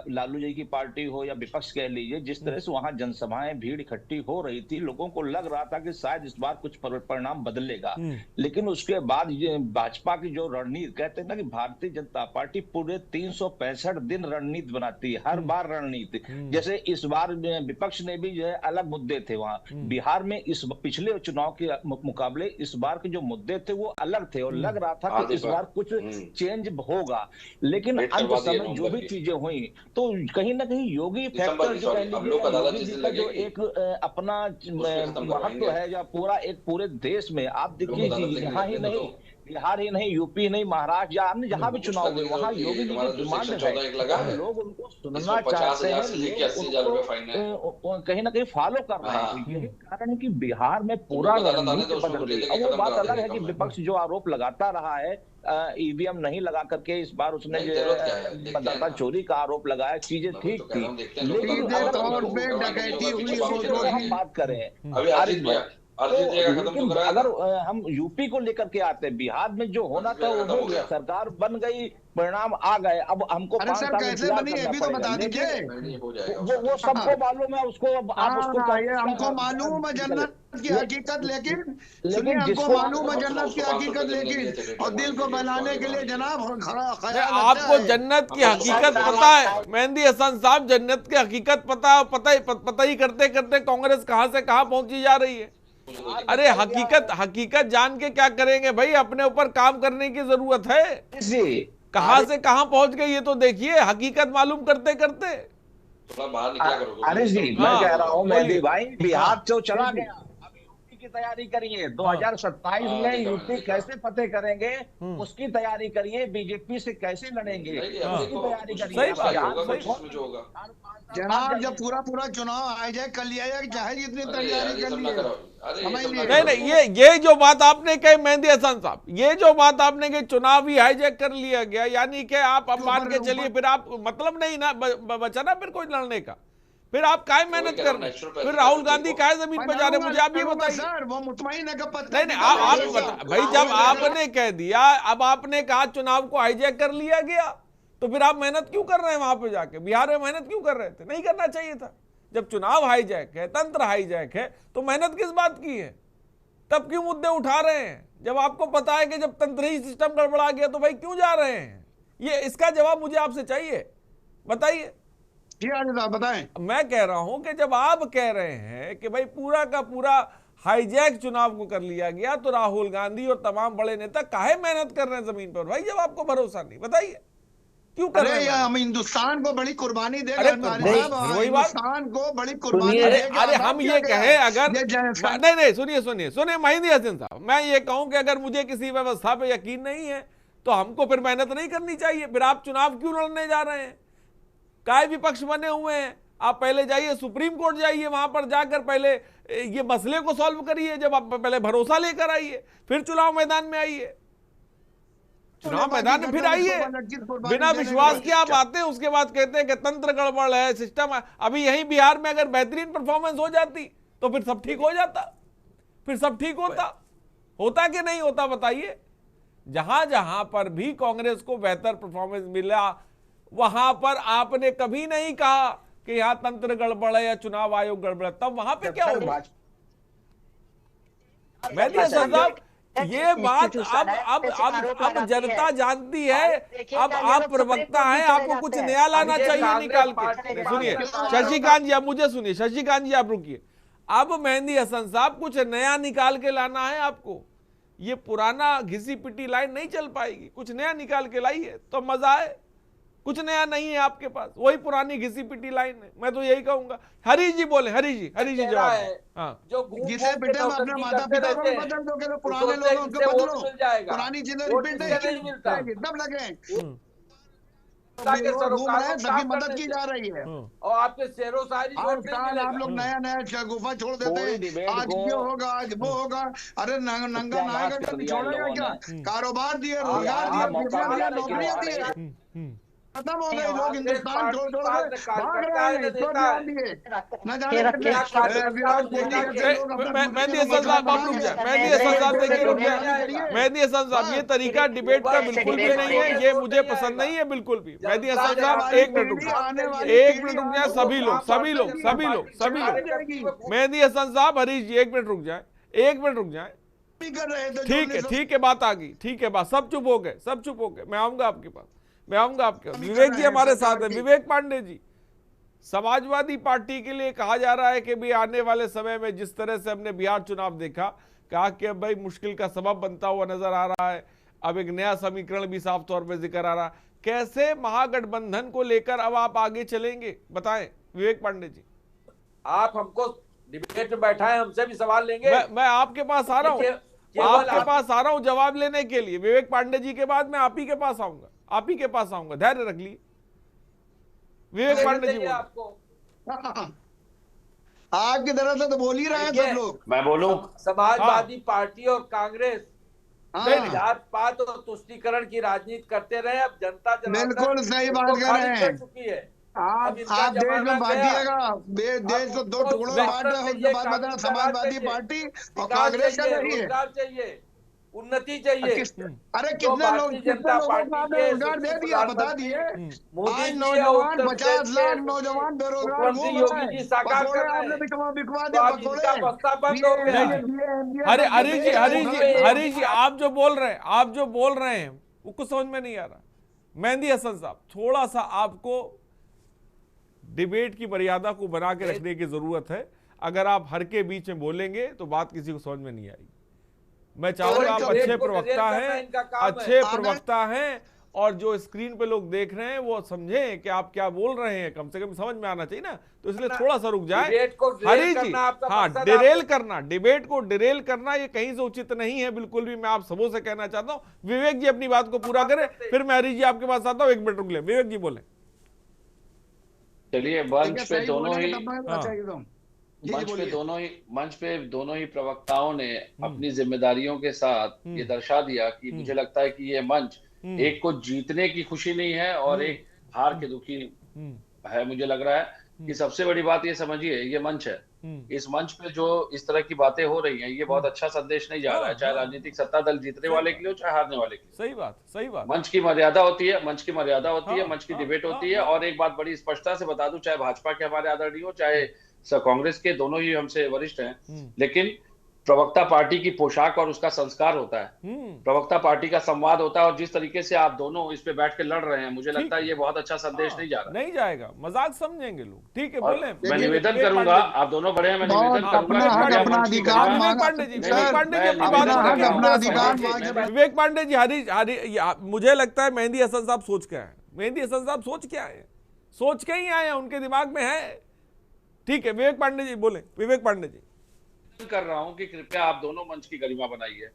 लालू जी की पार्टी हो या विपक्ष कह लीजिए, जिस तरह से वहां जनसभाएं भीड़ इकट्ठी हो रही थी, लोगों को लग रहा था कि शायद इस बार कुछ परिणाम बदलेगा। लेकिन उसके बाद भाजपा की जो रणनीति, कहते हैं ना कि भारतीय जनता पार्टी पूरे 365 दिन रणनीति बनाती है, हर बार रणनीति। जैसे इस बार विपक्ष ने भी जो है अलग मुद्दे थे वहां बिहार में, इस पिछले चुनाव के मुकाबले इस बार के जो मुद्दे थे वो अलग थे, और लग रहा था कि इस बार कुछ चेंज होगा। लेकिन अंत समय जो भी चीजें हुई, तो कहीं ना कहीं योगी फैक्टर जो जो एक अपना महत्व है, या पूरे देश में आप देखिए, यहाँ ही नहीं बिहार ही नहीं, यूपी नहीं, महाराष्ट्र या अन्य जहां भी चुनाव हुए वहां योगी जी की डिमांड है, लोग उनको सुनना चाहते हैं, लोग कहीं ना कहीं फॉलो कर रहे हैं। यही कारण है कि बिहार में पूरा रणनीति बदल गई। अब वो बात अलग है कि विपक्ष जो आरोप लगाता रहा है, ईवीएम नहीं लगा करके इस बार उसने मतदाता चोरी का आरोप लगाया, चीजें ठीक थी, लेकिन अगर हम बात करें लेकिन अगर हम यूपी को लेकर के आते हैं, बिहार में जो होना था वो हो गया, सरकार बन गई, परिणाम आ गए, अब हमको 5 साल इंतजार करना पड़ेगा। वो सबको मालूम है, उसको आप उसको हमको मालूम है जन्नत की हकीकत, लेकिन हमको मालूम है जन्नत की हकीकत, लेकिन और दिल को बनाने के लिए जनाब आपको जन्नत की हकीकत पता है मेहंदी हसन साहब, जन्नत की हकीकत पता ही करते करते कांग्रेस कहां से कहां पहुंची जा रही है। अरे हकीकत जान के क्या करेंगे भाई, अपने ऊपर काम करने की जरूरत है। कहां से कहां पहुंच गए ये तो देखिए, हकीकत मालूम करते करते। अरे जी मैं कह रहा हूँ मेहंदी भाई, बिहार जो चला गया, अब यूपी की तैयारी करिए, 2027 में यूपी कैसे फतेह करेंगे उसकी तैयारी करिए, बीजेपी से कैसे लड़ेंगे उसकी तैयारी करिए। जनाब जब पूरा चुनाव आ जाए कर लिया जाए, चाहे जितनी तैयारी कर लिए। नहीं ये जो बात आपने कही मेहंदी हसन साहब, ये जो बात आपने कही चुनाव ही हाईजैक कर लिया गया, यानी कि आप अब मान के चलिए फिर आप मतलब नहीं ना बचा ना फिर कोई लड़ने का, फिर आप काय मेहनत कर रहे, फिर राहुल गांधी काय जमीन पर जा रहे, मुझे आप ये बताइए। वो मुतमईन है नहीं आप भाई, जब आपने कह दिया, अब आपने कहा चुनाव को हाईजैक कर लिया गया, तो फिर आप मेहनत क्यों कर रहे हैं वहां पे जाके, बिहार में मेहनत क्यों कर रहे थे? नहीं करना चाहिए था। जब चुनाव हाईजैक है, तंत्र हाईजैक है, तो मेहनत किस बात की है? तब क्यों मुद्दे उठा रहे हैं जब आपको पता है कि जब तंत्र ही सिस्टम गड़बड़ा गया तो भाई क्यों जा रहे हैं? ये इसका जवाब मुझे आपसे चाहिए, बताइए। बताएं। मैं कह रहा हूं कि जब आप कह रहे हैं कि भाई पूरा का पूरा हाईजैक चुनाव को कर लिया गया, तो राहुल गांधी और तमाम बड़े नेता काहे मेहनत कर रहे हैं जमीन पर भाई, जब आपको भरोसा नहीं? बताइए क्यों कर रहे हैं? हम हिंदुस्तान को बड़ी कुर्बानी दे रहे हैं, हिंदुस्तान को बड़ी कुर्बानी। अरे हम ये कहें अगर नहीं सुनिए मेहंदी हसन साहब, मैं ये कहूं कि अगर मुझे किसी व्यवस्था पे यकीन नहीं है तो हमको फिर मेहनत नहीं करनी चाहिए। फिर आप चुनाव क्यों लड़ने जा रहे हैं? काय विपक्ष बने हुए हैं? आप पहले जाइए सुप्रीम कोर्ट जाइए, वहां पर जाकर पहले ये मसले को सॉल्व करिए, जब आप पहले भरोसा लेकर आइए, फिर चुनाव मैदान में आइए। चुनाव मैदान में फिर आइए, बिना विश्वास के आप आते हैं, उसके बाद कहते हैं कि तंत्र गड़बड़ है, सिस्टम है। अभी यहीं बिहार में अगर बेहतरीन परफॉर्मेंस हो जाती तो फिर सब ठीक हो जाता, फिर सब ठीक होता कि नहीं होता? बताइए। जहां जहां पर भी कांग्रेस को बेहतर परफॉर्मेंस मिला, वहां पर आपने कभी नहीं कहा कि यहां तंत्र गड़बड़ है या चुनाव आयोग गड़बड़ है, तब वहां पे क्या होगा? मेहंदी हसन साहब, ये बात अब जनता जानती है। अब आप प्रवक्ता हैं, आपको कुछ नया लाना चाहिए निकाल के। सुनिए शशिकांत जी, आप मुझे सुनिए, शशिकांत जी आप रुकिए। अब मेहंदी हसन साहब कुछ नया निकाल के लाना है आपको, ये पुराना घिसी पिटी लाइन नहीं चल पाएगी, कुछ नया निकाल के लाइए तो मजा आए। कुछ नया नहीं है आपके पास, वही पुरानी घिसी पिटी लाइन है। मैं तो यही कहूंगा। हरी जी बोले, हरी जी जवाब है। हाँ, जो जिसे बेटे अपने माता पिता को बदल दो, कि पुराने लोगों को बदलो, पुरानी चीजें रिपीट नहीं मिलता, एकदम लगे सभी मदद की जा रही है। और आपके शेरों शायरी आप लोग नया गुफा छोड़ देते हैं, आज ये होगा, आज वो होगा। अरे नंगा नायक कभी छोड़ेगा क्या? कारोबार दिए, रोजगार दिए, नौकरियां दिए, खत्म हो गए। लोग हिंदुस्तान छोड़ छोड़ के भाग रहे हैं, न जाने मेहंदी हसन साहब आप रुक जाए, मेहंदी हसन साहब देखिए रुक जाए। मेहंदी हसन साहब, ये तरीका डिबेट का बिल्कुल भी नहीं है, ये मुझे पसंद नहीं है बिल्कुल भी। मेहंदी हसन साहब एक मिनट रुक जाए, सभी लोग। मेहंदी हसन साहब, हरीश जी एक मिनट रुक जाए। ठीक है, बात आ गई, ठीक है, बात सब चुप हो गए, मैं आऊंगा आपके पास, विवेक जी हमारे साथ है, विवेक पांडे जी। समाजवादी पार्टी के लिए कहा जा रहा है कि भी आने वाले समय में जिस तरह से हमने बिहार चुनाव देखा, कहा कि अब भाई मुश्किल का सबब बनता हुआ नजर आ रहा है। अब एक नया समीकरण भी साफ तौर पर जिक्र आ रहा है। कैसे महागठबंधन को लेकर अब आप आगे चलेंगे, बताएं विवेक पांडे जी। आप हमको डिबेट में बैठाएं, हमसे भी सवाल लेंगे। मैं आपके पास आ रहा हूँ, आपके पास आ रहा हूं जवाब लेने के लिए। विवेक पांडे जी के बाद मैं आप ही के पास आऊंगा, आप ही के पास आऊंगा, धैर्य रख ली। विवेक पांडे जी आपको आपकी तरफ से तो बोल ही रहे हैं सब लोग। मैं बोलूं, समाजवादी पार्टी और कांग्रेस जात पात और तुष्टीकरण की राजनीति करते रहे, अब जनता बिल्कुल सही बात कर रहे हैं। चुकी है। आप देश में बांटिएगा, देश को 2 टुकड़ों में बांट रहे, उसके बाद बताना समाजवादी पार्टी और कांग्रेस कर रही है। रोजगार चाहिए, उन्नति चाहिए। अरे कितने लोगों को आपने रोजगार दे दिया, बता दिए। आज नौजवान 50 लाख नौजवान बेरोजगार घूम रहे हैं। पकौड़े आपने बिकवा दिया, पकौड़े। अरे हरीश जी आप जो बोल रहे हैं वो कुछ समझ में नहीं आ रहा। मेहंदी हसन साहब, थोड़ा सा आपको डिबेट की मर्यादा को बना के रखने की जरूरत है। अगर आप हर के बीच में बोलेंगे तो बात किसी को समझ में नहीं आएगी। मैं चाहूंगा आप अच्छे प्रवक्ता हैं और जो स्क्रीन पे लोग देख रहे हैं वो समझें कि आप क्या बोल रहे हैं, कम से कम समझ में आना चाहिए ना। तो इसलिए थोड़ा सा रुक जाए हरीश जी। हाँ, डिबेट को डिरेल करना ये कहीं से उचित नहीं है बिल्कुल भी। मैं आप सबों से कहना चाहता हूँ विवेक जी अपनी बात को पूरा करें, फिर मैं हरीश जी आपके पास आता हूँ। 1 मिनट रुक ले, विवेक जी बोले। चलिए, मंच पे दोनों ही प्रवक्ताओं ने अपनी जिम्मेदारियों के साथ ये दर्शा दिया कि मुझे लगता है कि ये मंच एक को जीतने की खुशी नहीं है और एक हार के दुखी है। मुझे लग रहा है कि सबसे बड़ी बात ये समझिए, ये मंच है। इस मंच पे जो इस तरह की बातें हो रही हैं, ये बहुत अच्छा संदेश नहीं जा रहा है, चाहे राजनीतिक सत्ता दल जीतने वाले के लिए हो चाहे हारने वाले के लिए। सही बात। मंच की मर्यादा होती है, मंच की डिबेट होती है। और एक बात बड़ी स्पष्टता से बता दूं, चाहे भाजपा के हमारे आदरणीय हो चाहे कांग्रेस के, दोनों ही हमसे वरिष्ठ हैं, लेकिन प्रवक्ता पार्टी की पोशाक और उसका संस्कार होता है, प्रवक्ता पार्टी का संवाद होता है। और जिस तरीके से आप दोनों इस पे बैठ के लड़ रहे हैं, मुझे लगता है ये बहुत अच्छा संदेश नहीं जा रहा। नहीं जाएगा, मजाक समझेंगे लोग। ठीक है, बोले। मैं निवेदन करूंगा, आप दोनों बड़े हैं, मैं निवेदन करूंगा। विवेक पांडे जी, हरीश, मुझे लगता है मेहंदी हसन साहब सोच के आए। मेहंदी हसन साहब सोच के आए, सोच के ही आए हैं, उनके दिमाग में है। ठीक है, विवेक पांडे जी बोले। विवेक पांडे जी, कर रहा हूं कि कृपया आप दोनों मंच की गरिमा बनाइए।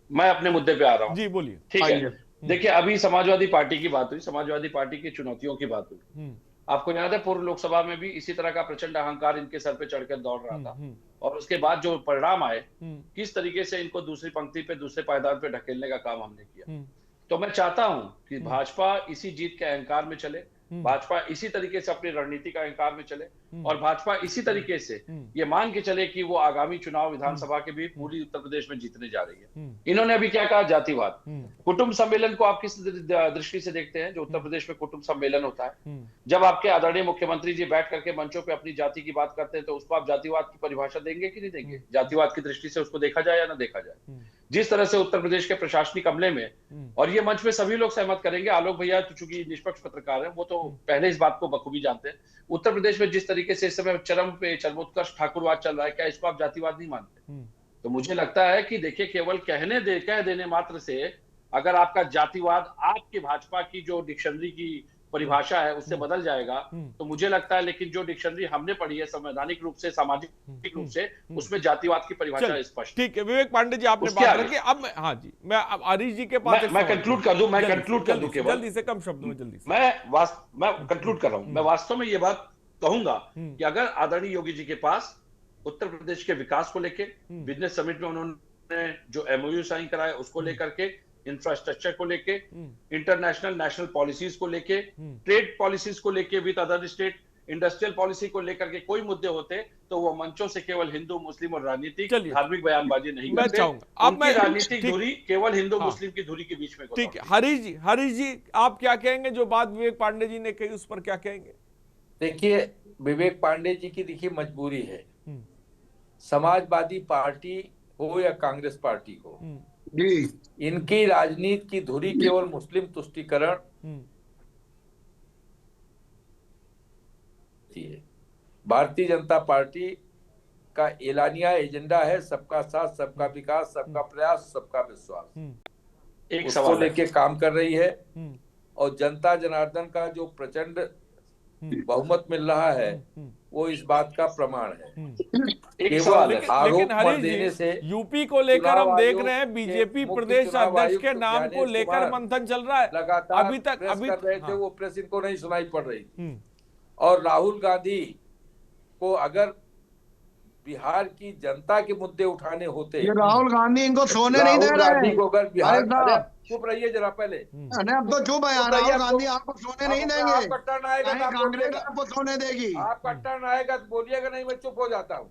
मैं अपने मुद्दे पे आ रहा हूं जी, बोलिए। ठीक है, देखिए अभी समाजवादी पार्टी की बात हुई, समाजवादी पार्टी की चुनौतियों की बात हुई। आपको याद है पूर्व लोकसभा में भी इसी तरह का प्रचंड अहंकार इनके सर पे चढ़कर दौड़ रहा था, और उसके बाद जो परिणाम आए, किस तरीके से इनको दूसरी पंक्ति पे, दूसरे पायदान पे ढकेलने का काम हमने किया। तो मैं चाहता हूं कि भाजपा इसी जीत के अहंकार में चले, भाजपा इसी तरीके से अपनी रणनीति का अहंकार में चले, और भाजपा इसी तरीके से ये मान के चले कि वो आगामी चुनाव विधानसभा के भी पूरी उत्तर प्रदेश में जीतने जा रही है। इन्होंने अभी क्या कहा, जातिवाद। कुटुंब सम्मेलन को आप किस दृष्टि से देखते हैं? जो उत्तर प्रदेश में कुटुंब सम्मेलन होता है, जब आपके आदरणीय मुख्यमंत्री जी बैठ करके मंचों पे अपनी जाति की बात करते हैं, तो उसको आप जातिवाद की परिभाषा देंगे कि नहीं देंगे? जातिवाद की दृष्टि से उसको देखा जाए या ना देखा जाए? जिस तरह से उत्तर प्रदेश के प्रशासनिक अमले में, और ये मंच में सभी लोग सहमत करेंगे, आलोक भैया चूंकि निष्पक्ष पत्रकार हैं, वो तो पहले इस बात को बखूबी जानते हैं, उत्तर प्रदेश में जिस तरीके से इस समय चरमोत्कर्ष ठाकुरवाद चल रहा है, क्या इसको आप जातिवाद नहीं मानते? तो मुझे लगता है कि देखिए, केवल कह देने मात्र से अगर आपका जातिवाद आपकी भाजपा की जो डिक्शनरी की परिभाषा है उससे बदल जाएगा, तो मुझे लगता है, लेकिन जो डिक्शनरी हमने पढ़ी है संवैधानिक रूप से, सामाजिक रूप से, उसमें जातिवाद की परिभाषा स्पष्ट। ठीक है विवेक पांडे जी, आपने बात रखी। अब हाँ जी, मैं अब हरीश जी के पास मैं कंक्लूड कर दूं, केवल जल्दी से, कम शब्दों में जल्दी से। मैं कंक्लूड कर रहा हूं। मैं वास्तव में ये बात कहूंगा कि अगर आदरणीय योगी जी के पास उत्तर प्रदेश के विकास को लेके, बिजनेस समिट में उन्होंने जो MOU साइन कराया उसको लेकर के, इंफ्रास्ट्रक्चर को लेके, इंटरनेशनल नेशनल पॉलिसीज को लेके, ट्रेड पॉलिसीज को लेके, with other state, industrial policy को लेकर के कोई मुद्दे होते, तो वो मंचों से केवल हिंदू मुस्लिम और राजनीतिक धार्मिक बयानबाजी नहीं करते। उनकी राजनीतिक धुरी केवल हिंदू मुस्लिम की धुरी के बीच में। ठीक है हरीश जी आप क्या कहेंगे? जो बात विवेक पांडे जी ने कही उस पर क्या कहेंगे? देखिए, विवेक पांडे जी की देखिए मजबूरी है, समाजवादी पार्टी हो या कांग्रेस पार्टी हो, इनकी राजनीति की धुरी केवल मुस्लिम तुष्टीकरण है। भारतीय जनता पार्टी का एलानिया एजेंडा है सबका साथ, सबका विकास, सबका प्रयास, सबका विश्वास। एक उसको लेके काम कर रही है, और जनता जनार्दन का जो प्रचंड बहुमत मिल रहा है वो इस बात का प्रमाण है। एक सवाल है, आरोप मत देने से यूपी को लेकर हम देख रहे हैं बीजेपी प्रदेश अध्यक्ष के नाम को लेकर मंथन चल रहा है। लगातार अभी तक कर रहे थे, वो प्रेस इनको नहीं सुनाई पड़ रही थी। और राहुल गांधी को अगर बिहार की जनता के मुद्दे उठाने होते, ये राहुल गांधी इनको सोने नहीं दे रहे हैं। अगर बिहार, चुप रहिए जरा पहले, अरे अब तो चुप है यार, राहुल गांधी आपको सोने नहीं देंगे। आपका टर्न आएगा तो कांग्रेस आपको सोने देगी। आपका टर्न आएगा तो बोलिएगा, नहीं मैं चुप हो जाता हूँ।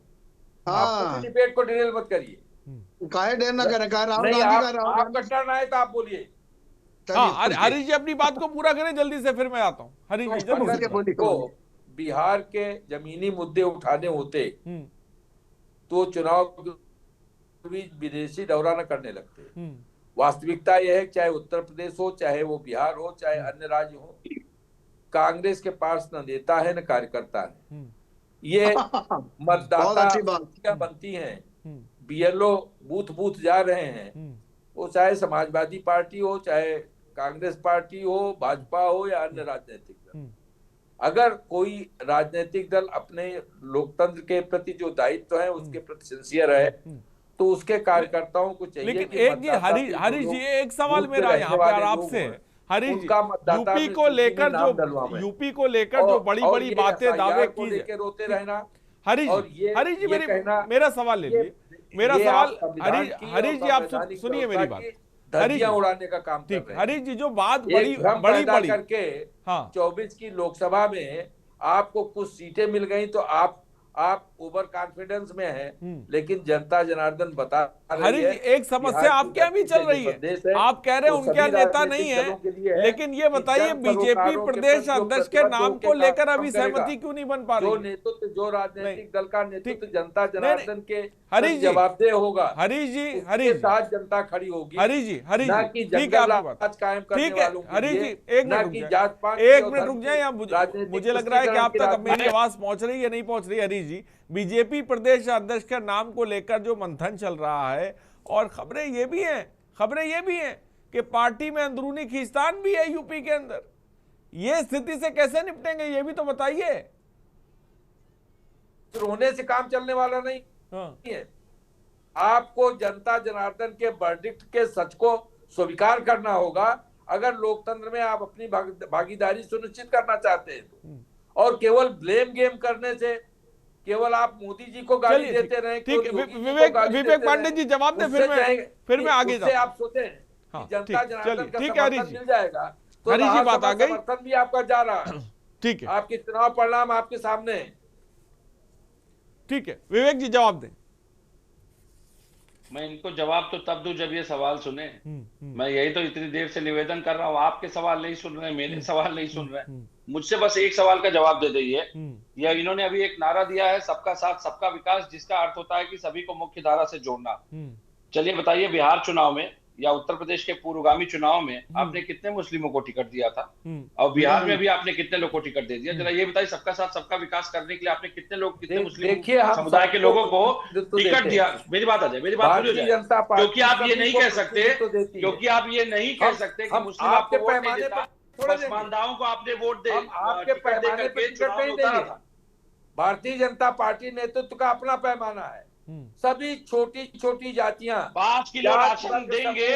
हाँ, डिबेट को डिटेल मत करिए। काहे देर ना करें, कहा राहुल नहीं, गांधी का आपका टर्न आए तो आप बोलिए। हाँ, हरीश जी अपनी बात को पूरा करें जल्दी से, फिर मैं आता हूँ। हरीश जी जल्दी को बिहार के जमीनी मुद्दे उठाने होते तो चुनाव के बीच विदेशी दौरा न करने लगते। वास्तविकता यह है, चाहे उत्तर प्रदेश हो, चाहे वो बिहार हो, चाहे अन्य राज्य हो, कांग्रेस के पास न नेता है न कार्यकर्ता है। ये मतदाता बनती हैं, बीएलओ बूथ बूथ जा रहे हैं, वो चाहे समाजवादी पार्टी हो, चाहे कांग्रेस पार्टी हो, भाजपा हो या अन्य राजनीतिक दल। अगर कोई राजनीतिक दल अपने लोकतंत्र के प्रति जो दायित्व है उसके प्रति सिंसियर है तो उसके कार्यकर्ताओं को चाहिए। लेकिन एक ये हरीश जी एक सवाल मेरा यहाँ पर आपसे, हरीश जी यूपी को लेकर जो बड़ी बड़ी बातें दावे की रोते रहना। हरीश जी मेरा सवाल ले लीजिए, मेरा सवाल हरीश जी आप सुनिए मेरी बात। धज्जियां उड़ाने का काम ठीक, हरीश जी जो बात बड़ी करके 24 की लोकसभा में आपको कुछ सीटें मिल गई तो आप ओवर कॉन्फिडेंस में हैं, लेकिन जनता जनार्दन बता रही है। एक समस्या आपके यहाँ भी चल रही है, आप कह रहे हैं उनके नेता नहीं है, लेकिन ये बताइए बीजेपी प्रदेश अध्यक्ष के नाम को लेकर अभी सहमति क्यों नहीं बन पा रही? जो नेतृत्व, जो राजनीतिक दल का नेतृत्व जनता जनार्दन के जवाबदेह होगा, हरीश जी साथ जनता खड़ी होगी। हरीश जी ठीक है, हरीश जी एक मिनट रुक जाए, मुझे लग रहा है कि आप तक मेरी आवाज पहुंच रही है नहीं पहुंच रही। हरीश जी बीजेपी प्रदेश अध्यक्ष के नाम को लेकर जो मंथन चल रहा है और खबरें ये भी हैं कि पार्टी में अंदरूनी खींचतान भी है यूपी के अंदर, ये स्थिति से कैसे निपटेंगे ये भी तो बताइए। रोने से काम चलने वाला नहीं है। आपको जनता जनार्दन के वर्डिक्ट के सच को स्वीकार करना होगा अगर लोकतंत्र में आप अपनी भागीदारी सुनिश्चित करना चाहते हैं तो। और केवल ब्लेम गेम करने से, केवल आप मोदी जी को गाली देते रहे। ठीक, विवेक पांडे जी जवाब दें, फिर मैं आगे जाऊं। आप सोचे हैं कि जनता जनार्दन का समर्थन मिल जाएगा तो हरीश जी बात आ गई, समर्थन भी आपका जा रहा है। ठीक है, आपके चुनाव परिणाम आपके सामने है। ठीक है, विवेक जी जवाब दें। मैं इनको जवाब तो तब दूं जब ये सवाल सुने। मैं यही तो इतनी देर से निवेदन कर रहा हूँ, आपके सवाल नहीं सुन रहे, मेरे सवाल नहीं सुन रहे। मुझसे बस एक सवाल का जवाब दे दीजिए। या इन्होंने अभी एक नारा दिया है सबका साथ सबका विकास, जिसका अर्थ होता है कि सभी को मुख्य धारा से जोड़ना। चलिए बताइए, बिहार चुनाव में या उत्तर प्रदेश के पूर्वगामी चुनाव में आपने कितने मुस्लिमों को टिकट दिया था, और बिहार में भी आपने कितने लोगों को टिकट दे दिया? जरा ये बताइए, सबका साथ सबका विकास करने के लिए आपने कितने मुस्लिम समुदाय के लोगों को टिकट दिया? मेरी बात आ जाए, मेरी बात पूरी हो जाए। क्योंकि आप ये नहीं कह सकते कि मुस्लिम आपको वोट नहीं देता, पसमानदाओं को आपने वोट दे आपके पैमाने पर टिकट नहीं देंगे। भारतीय जनता पार्टी नेतृत्व का अपना पैमाना है। सभी छोटी छोटी जातियां 5 किलो राशन देंगे,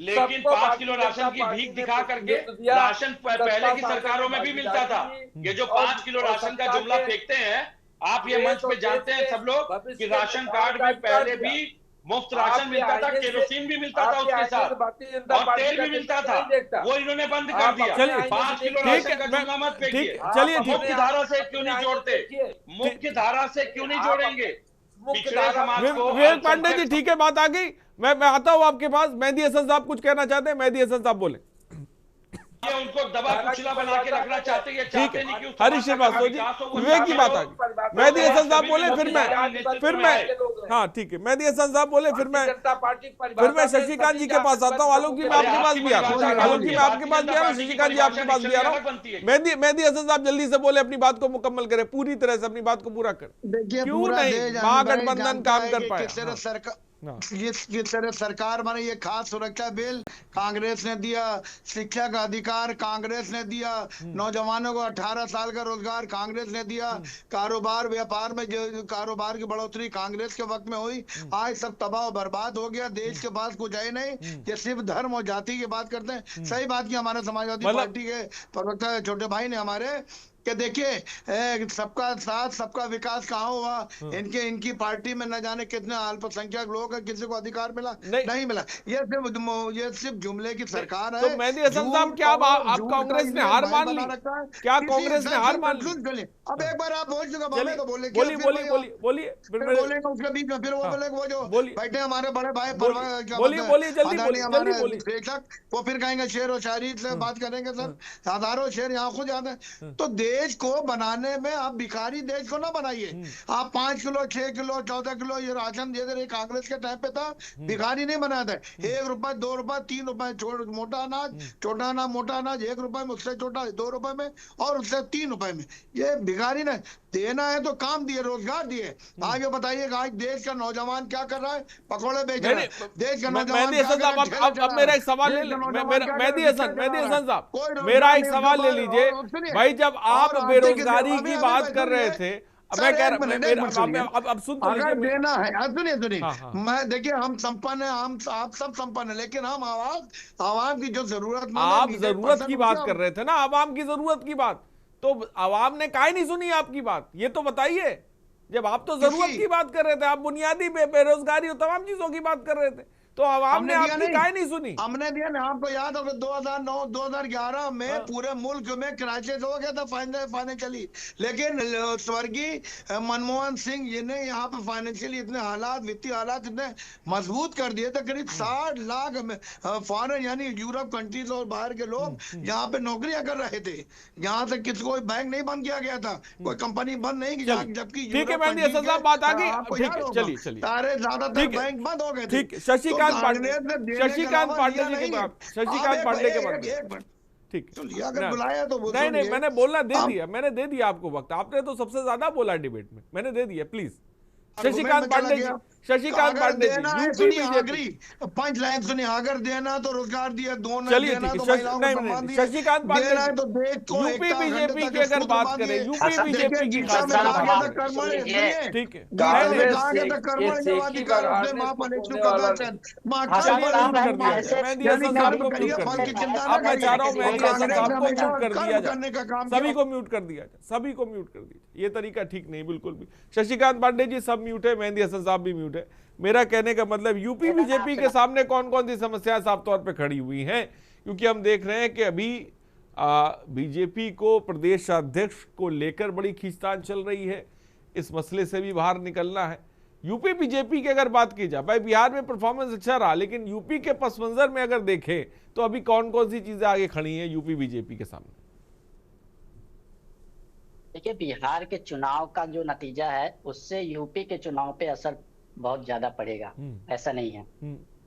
लेकिन 5 किलो राशन की भीख दिखा करके राशन पहले की सरकारों में भी मिलता था। ये जो 5 किलो राशन का जुमला फेंकते हैं आप, ये मंच पे जानते हैं सब लोग कि राशन कार्ड में पहले भी मुफ्त राशन मिलता था, केरोसिन भी मिलता था उसके साथ, और तेल भी मिलता था। वो इन्होंने बंद कर दिया। 5 किलो राशन का जुमला मत फेंकिए। चलिए, मुख्य धारा से क्यों नहीं जोड़ते? मुख्य धारा से क्यों नहीं जोड़ेंगे पिछड़े समाज को? विवेक पांडे जी ठीक है, बात आ गई। मैं आता हूं आपके पास। मेहदी हसन साहब कुछ कहना चाहते हैं, मेहदी हसन साहब बोले। ये उनको दबा कुचला बना के रखना चाहते हैं, चाहते नहीं कि हरीश श्रीवास्तव जी, विवेक की बात आ गई। मेहदी हसन साहब बोले, फिर मैं हाँ ठीक है, मेहदी हसन साहब बोले, फिर मैं शशिकांत जी के पास आता हूँ। आलोक जी मैं आपके पास भी आ रहा हूँ, आलोक जी मैं आपके पास भी आ रहा हूँ, शशिकांत जी आपके पास भी आ रहा हूँ। मेहदी हसन साहब जल्दी से बोले, अपनी बात को मुकम्मल करें, पूरी तरह से अपनी बात को पूरा करें। देखिए क्यों नहीं महागठबंधन काम कर पाया? जिस तरह सरकार बने, ये खास सुरक्षा बिल कांग्रेस ने दिया, शिक्षा का अधिकार कांग्रेस ने दिया, नौजवानों को 18 साल का रोजगार कांग्रेस ने दिया, कारोबार व्यापार में जो कारोबार की बढ़ोतरी कांग्रेस के वक्त में हुई, आज सब तबाह बर्बाद हो गया, देश के पास कुछ है नहीं, ये सिर्फ धर्म और जाति की बात करते हैं। सही बात की हमारे समाजवादी पार्टी के प्रवक्ता छोटे भाई ने हमारे कि देखिए सबका साथ सबका विकास कहाँ हुआ, इनकी पार्टी में न जाने कितने अल्पसंख्यक लोग हैं, किसी को अधिकार मिला नहीं मिला। ये सिर्फ जुमले की सरकार है। तो मेहदी हसन साहब, क्या आप कांग्रेस ने हार मान ली? क्या कांग्रेस ने हार मान ली? अब एक बार आप बोल चुका, तो बोले बोलिए बोलेगा उसके बीच में, फिर वो बोले वो जो बैठे हमारे बड़े भाई बोलिए जल्दी, वो फिर कहेंगे शेर और शायरी से बात करेंगे। सर हजारों शेर यहाँ खुद जाते हैं। तो देश को बनाने में आप भिखारी देश को ना बनाइए। आप 5 किलो 6 किलो 14 किलो ये राशन दे रहे, कांग्रेस के टाइम पे था, भिखारी नहीं बनाता है। 1 रुपए 2 रुपए 3 रुपए मोटा अनाज, छोटा अनाज, मोटा अनाज 1 रुपए में, उससे छोटा 2 रुपए में, और उससे 3 रुपए में। ये भिखारी ने देना है तो काम दिए, रोजगार दिए। आज ये बताइए आज देश का नौजवान क्या कर रहा है? पकौड़े बेच रहा है देश का नौजवान। अब मेरा एक सवाल ले मेहदी हसन साहब, मेरा एक सवाल ले लीजिए भाई। जब आप बेरोजगारी की बात कर रहे थे, मैं कह रहा, अब सुन तो लीजिए, देना है, सुनिए मैं, देखिए हम संपन्न है, आप सब संपन्न है, लेकिन हम आवाम की जो जरूरत, आप जरूरत की बात कर रहे थे ना, आवाम की जरूरत की बात, तो आवाम ने काहे नहीं सुनी आपकी बात? ये तो बताइए। जब आप तो जरूरत की बात कर रहे थे, आप बुनियादी बेरोजगारी और तमाम चीजों की बात कर रहे थे, तो आवाम ने आपकी काहे नहीं सुनी? हमने दिया ना, आपको याद होगा 2009-2011 में पूरे मुल्क में क्राइसिस हो गया था फाइनेंशियली, लेकिन स्वर्गीय मनमोहन सिंह जी ने यहाँ पे फाइनेंशियली इतने हालात, वित्तीय हालात इतने मजबूत कर दिए थे, करीब 60 लाख फॉरेन यानी यूरोप कंट्रीज और बाहर के लोग यहाँ पे नौकरियां कर रहे थे। यहाँ से किसी कोई बैंक नहीं बंद किया गया था, कोई कंपनी बंद नहीं की, जबकि ठीक है मेहदी हसन साहब, बात आ गई। चलिए सारे ज्यादातर बैंक बंद हो गए थे। शशिकांत पांडे की बात, शशिकांत पांडे के बारे में ठीक है, अगर बुलाया तो नहीं, मैंने बोलना दे दिया, मैंने दे दिया आपको वक्त, आपने तो सबसे ज्यादा बोला डिबेट में, मैंने दे दिया। Please Shashikant Pandey ji, Shashikant Pandey ji, UP BJP, 5 line सुनिए, अगर देना तो रोजगार दिया, दोनों चलिए ठीक है। शशिकांत पांडे यूपी बीजेपी की अगर बात करें, यूपी बीजेपी की खास ठीक है, मैं चाह रहा हूँ मेहदी हसन साहब को म्यूट कर दिया जाए, सभी को म्यूट कर दिया जाए, सभी को म्यूट कर दीजिए। ये तरीका ठीक नहीं बिल्कुल भी। शशिकांत पांडे जी सब म्यूट है, मेहदी हसन साहब भी म्यूट है। मेरा कहने का मतलब यूपी बीजेपी के सामने कौन कौन सी समस्याएं साफ तौर पे खड़ी हुई हैं, क्योंकि हम देख रहे हैं कि अभी बीजेपी को प्रदेश अध्यक्ष को लेकर बड़ी खींचतान चल रही है, इस मसले से भी बाहर निकलना है। यूपी बीजेपी की अगर बात की जाए, भाई बिहार में परफॉर्मेंस अच्छा रहा, लेकिन यूपी के पस मंजर में अगर देखें तो अभी कौन कौन सी चीजें आगे खड़ी हैं यूपी बीजेपी के सामने? देखिए, बिहार के चुनाव का जो नतीजा है उससे यूपी के चुनाव पे असर बहुत ज्यादा पड़ेगा, ऐसा नहीं है,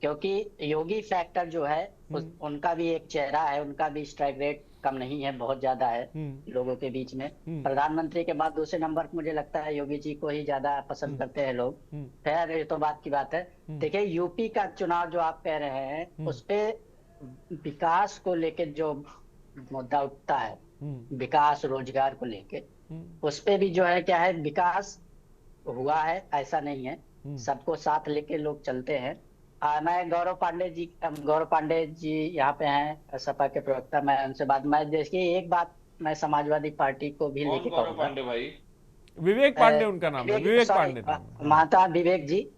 क्योंकि योगी फैक्टर जो है उनका भी एक चेहरा है, उनका भी स्ट्राइक रेट कम नहीं है, बहुत ज्यादा है लोगों के बीच में। प्रधानमंत्री के बाद दूसरे नंबर पर मुझे लगता है योगी जी को ही ज्यादा पसंद करते हैं लोग। खैर ये तो बात की बात है। देखिए, यूपी का चुनाव जो आप कह रहे हैं उस पे विकास को लेके जो मुद्दा उठता है, विकास रोजगार को लेके, उस पे भी जो है क्या है, विकास हुआ है ऐसा नहीं है, सबको साथ लेके लोग चलते हैं। मैं गौरव पांडे जी यहाँ पे हैं, सपा के प्रवक्ता, मैं उनसे बात, मैं देखिए एक बात मैं समाजवादी पार्टी को भी लेके कहूँगा। भाई विवेक पांडे उनका नाम है, विवेक पांडे माता विवेक जी।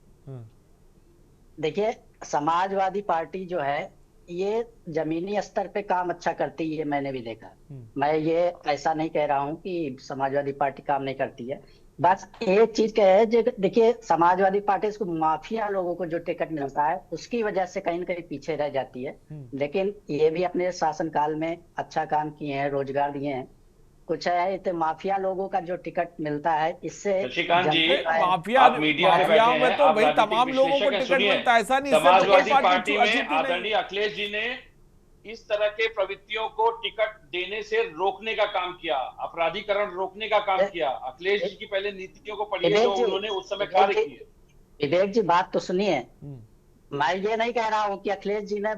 देखिए, समाजवादी पार्टी जो है ये जमीनी स्तर पे काम अच्छा करती है, मैंने भी देखा। मैं ये ऐसा नहीं कह रहा हूँ कि समाजवादी पार्टी काम नहीं करती है, बस एक चीज क्या है, देखिए समाजवादी पार्टी को माफिया लोगों को जो टिकट मिलता है उसकी वजह से कहीं न कहीं पीछे रह जाती है, लेकिन ये भी अपने शासनकाल में अच्छा काम किए हैं, रोजगार दिए हैं। कुछ है तो माफिया लोगों का जो टिकट मिलता है, इससे शशिकांत जी माफिया में तो भाई तमाम लोगों को टिकट मिलता है, ऐसा नहीं। समाजवादी पार्टी में आदरणीय अखिलेश जी ने इस तरह के प्रवृत्तियों को टिकट देने से रोकने का काम किया, अपराधीकरण रोकने का काम किया। अखिलेश जी की पहले नीतियों को पढ़िए जो उन्होंने उस समय कार्य किए। विवेक जी बात तो सुनिए, मैं ये नहीं कह रहा हूँ कि अखिलेश जी ने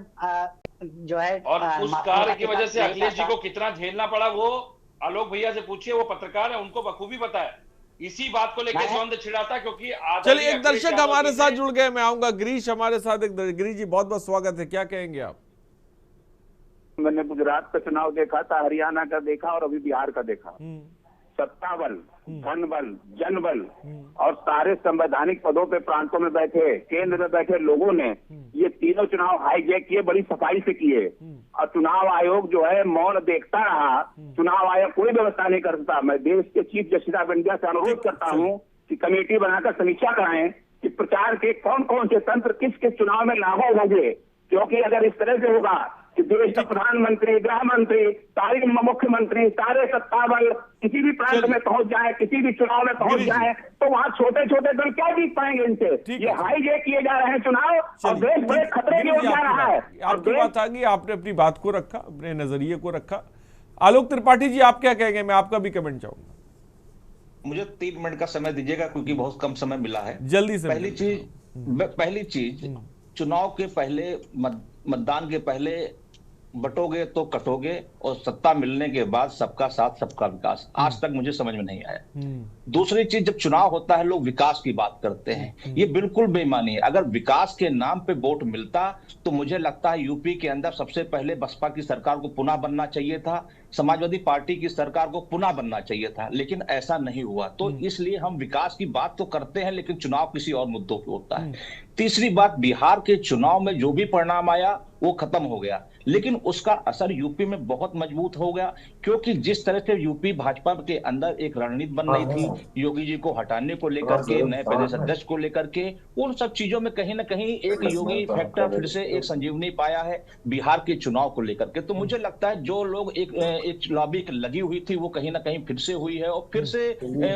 जो है और उस कार्य की वजह से अखिलेश जी को कितना झेलना पड़ा वो आलोक भैया से पूछिए, वो पत्रकार है, उनको बखूबी पता है। इसी बात को लेकर द्वंद छिड़ाता क्योंकि चलिए एक दर्शक हमारे साथ जुड़ गए, मैं आऊंगा गिरीश हमारे साथ। एक गिरीश जी बहुत बहुत स्वागत है, क्या कहेंगे आप? मैंने गुजरात का चुनाव देखा था, हरियाणा का देखा और अभी बिहार का देखा। सत्ता बल, धन बल, जन बल और सारे संवैधानिक पदों पे प्रांतों में बैठे, केंद्र में बैठे लोगों ने ये तीनों चुनाव हाईजैक किए, बड़ी सफाई से किए। और चुनाव आयोग जो है मौन देखता रहा। चुनाव आयोग कोई व्यवस्था नहीं करता। मैं देश के चीफ जस्टिस ऑफ इंडिया से अनुरोध करता हूँ कि कमेटी बनाकर समीक्षा कराएं कि प्रचार के कौन कौन से तंत्र किस किस चुनाव में लागू होंगे, क्योंकि अगर इस तरह से होगा कि देश का प्रधानमंत्री, गृह मंत्री, सारे मुख्यमंत्री, सारे सत्ता बल किसी भी प्रांत में पहुंच जाए, किसी भी चुनाव में पहुंच जाए, तो वहाँ छोटे छोटे दल क्या जीत पाएंगे इनसे? ये हाईजैक किए जा रहे हैं चुनाव और देश बड़े खतरे की ओर जा रहा है। आपकी बात आ गई, आपने अपनी बात को रखा, अपने नजरिए को रखा। आलोक त्रिपाठी जी आप क्या कहेंगे? मैं आपका भी कमेंट चाहूंगा। मुझे 3 मिनट का समय दीजिएगा क्योंकि बहुत कम समय मिला है। जल्दी से। पहली चीज चुनाव के पहले, मतदान के पहले बटोगे तो कटोगे, और सत्ता मिलने के बाद सबका साथ सबका विकास, आज तक मुझे समझ में नहीं आया। दूसरी चीज, जब चुनाव होता है लोग विकास की बात करते हैं, ये बिल्कुल बेईमानी है। अगर विकास के नाम पे वोट मिलता तो मुझे लगता है यूपी के अंदर सबसे पहले बसपा की सरकार को पुनः बनना चाहिए था, समाजवादी पार्टी की सरकार को पुनः बनना चाहिए था, लेकिन ऐसा नहीं हुआ। तो इसलिए हम विकास की बात तो करते हैं लेकिन चुनाव किसी और मुद्दों पे होता है। तीसरी बात, बिहार के चुनाव में जो भी परिणाम आया वो खत्म हो गया, लेकिन उसका असर यूपी में बहुत मजबूत हो गया, क्योंकि जिस तरह से यूपी भाजपा के अंदर एक रणनीति बन रही थी योगी जी को हटाने को लेकर के, नए प्रदेश अध्यक्ष को लेकर के, उन सब चीजों में कहीं ना कहीं एक योगी फैक्टर फिर से एक संजीवनी पाया है बिहार के चुनाव को लेकर के। तो मुझे लगता है जो लोग एक लॉबी लगी हुई थी वो कहीं ना कहीं फिर से हुई है, और फिर से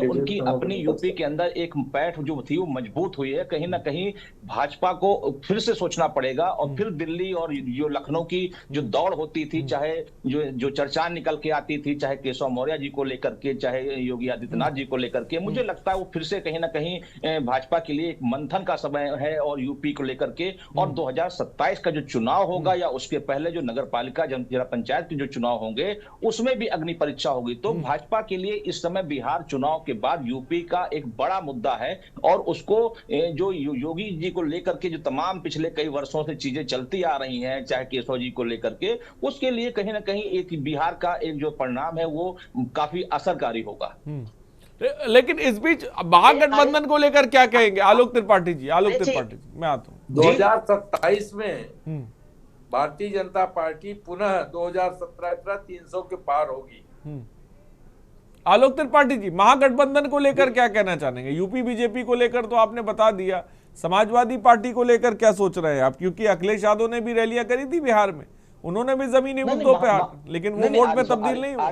उनकी अपनी यूपी के अंदर एक पैठ जो थी वो मजबूत हुई है। कहीं ना कहीं भाजपा को फिर से सोचना पड़ेगा, और फिर दिल्ली और जो लखनऊ की जो दौड़ होती थी, चाहे जो चर्चा निकल के आती थी, चाहे केशव मौर्य जी को लेकर के, चाहे योगी आदित्यनाथ जी को लेकर के, मुझे लगता है वो फिर से कहीं ना कहीं भाजपा के लिए एक मंथन का समय है और यूपी को लेकर के। और 2027 का जो चुनाव होगा या उसके पहले जो नगर पालिका जिला पंचायत के जो चुनाव होंगे उसमें भी अग्नि परीक्षा होगी। तो भाजपा के लिए इस समय बिहार चुनाव के बाद यूपी का एक बड़ा मुद्दा है, और उसको जो योगी जी को लेकर के जो तमाम पिछले कई वर्षों से चीजें चलती आ रही हैं, चाहे केशव जी को लेकर के, उसके लिए कहीं ना कहीं एक बिहार का एक जो परिणाम है वो काफी असरकारी होगा। लेकिन इस बीच महागठबंधन को लेकर क्या कहेंगे आलोक त्रिपाठी जी? आलोक त्रिपाठी जी, मैं आता हूँ। 2027 में भारतीय जनता पार्टी पुनः 2017 300 के पार होगी। आलोक त्रिपाठी जी, महागठबंधन को लेकर क्या कहना चाहेंगे? यूपी बीजेपी को लेकर तो आपने बता दिया, समाजवादी पार्टी को लेकर क्या सोच रहे हैं आप? क्योंकि अखिलेश यादव ने भी रैलियां करी थी बिहार में, उन्होंने भी जमीनी मुद्दों पे, लेकिन वो वोट में तब्दील नहीं हुआ।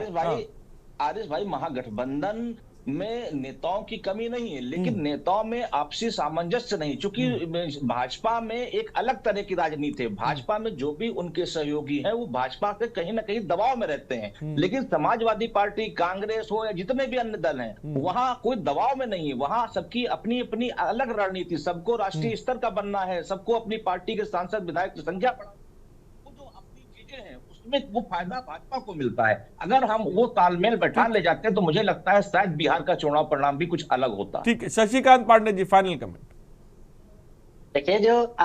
आरिश भाई, महागठबंधन में नेताओं की कमी नहीं है, लेकिन नेताओं में आपसी सामंजस्य नहीं, क्योंकि भाजपा में एक अलग तरह की राजनीति है। भाजपा में जो भी उनके सहयोगी हैं वो भाजपा के कहीं ना कहीं दबाव में रहते हैं, लेकिन समाजवादी पार्टी, कांग्रेस हो या जितने भी अन्य दल हैं वहां कोई दबाव में नहीं है। वहां सबकी अपनी अपनी अलग रणनीति, सबको राष्ट्रीय स्तर का बनना है, सबको अपनी पार्टी के सांसद विधायक की संख्या बढ़ानी, वो जो अपनी चीजें हैं में वो फायदा भाजपा को मिलता है। अगर हम वो तालमेल बैठा ले जाते हैं तो मुझे लगता है शायद बिहार का चुनाव परिणाम भी कुछ अलग होता। ठीक है, शशिकांत पांडे जी, फाइनल कमेंट। देखिए, जो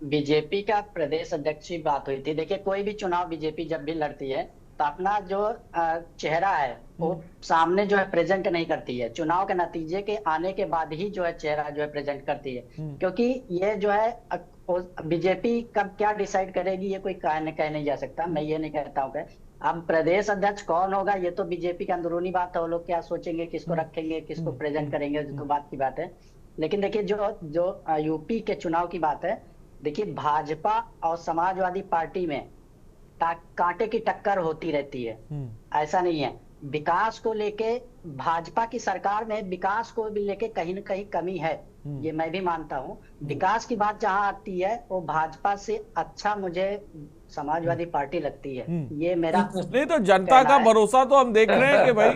बीजेपी का प्रदेश अध्यक्ष की बात हुई थी, देखिए कोई भी चुनाव बीजेपी जब भी लड़ती है तो अपना जो चेहरा है वो सामने जो है प्रेजेंट नहीं करती है, चुनाव के नतीजे के आने के बाद ही जो है चेहरा जो है प्रेजेंट करती है। क्योंकि ये जो है बीजेपी कब क्या डिसाइड करेगी ये कोई कह नहीं जा सकता। मैं ये नहीं कहता हूँ कि अब प्रदेश अध्यक्ष कौन होगा ये तो बीजेपी की अंदरूनी बात है, वो लोग क्या सोचेंगे, किसको रखेंगे, किसको प्रेजेंट करेंगे, तो बात की बात है। लेकिन देखिए जो यूपी के चुनाव की बात है, देखिए भाजपा और समाजवादी पार्टी में कांटे की टक्कर होती रहती है, ऐसा नहीं है। विकास को लेके भाजपा की सरकार में विकास को भी लेके कहीं ना कहीं कमी है, ये मैं भी मानता हूँ। विकास की बात जहां आती है वो भाजपा से अच्छा मुझे समाजवादी पार्टी लगती है। ये मेरा नहीं तो जनता का भरोसा तो हम देख रहे हैं कि भाई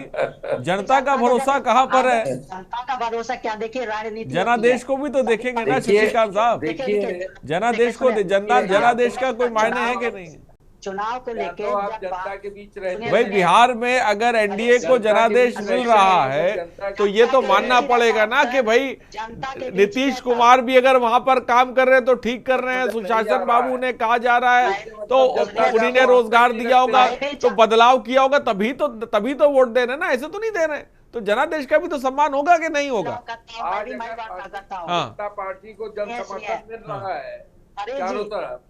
जनता का भरोसा कहाँ पर है। जनता का भरोसा क्या, देखिए राजनीति जनादेश को भी तो देखेंगे ना शशिकांत साहब। जनादेश को जनादेश का कोई मायने है कि नहीं? चुनाव को लेके आप जनता के बीच रहते भाई बिहार में अगर एनडीए को जनादेश मिल रहा है तो ये तो मानना पड़ेगा ना कि भाई नीतीश कुमार भी अगर वहां पर काम कर रहे हैं तो ठीक कर रहे हैं, सुशासन बाबू ने कहा जा रहा है तो उन्हीं ने रोजगार दिया होगा तो बदलाव किया होगा, तभी तो वोट दे रहे हैं ना, ऐसे तो नहीं दे रहे। तो जनादेश का भी तो सम्मान होगा कि नहीं होगा? जनता पार्टी को जन समर्थन मिल रहा है चारों तरफ,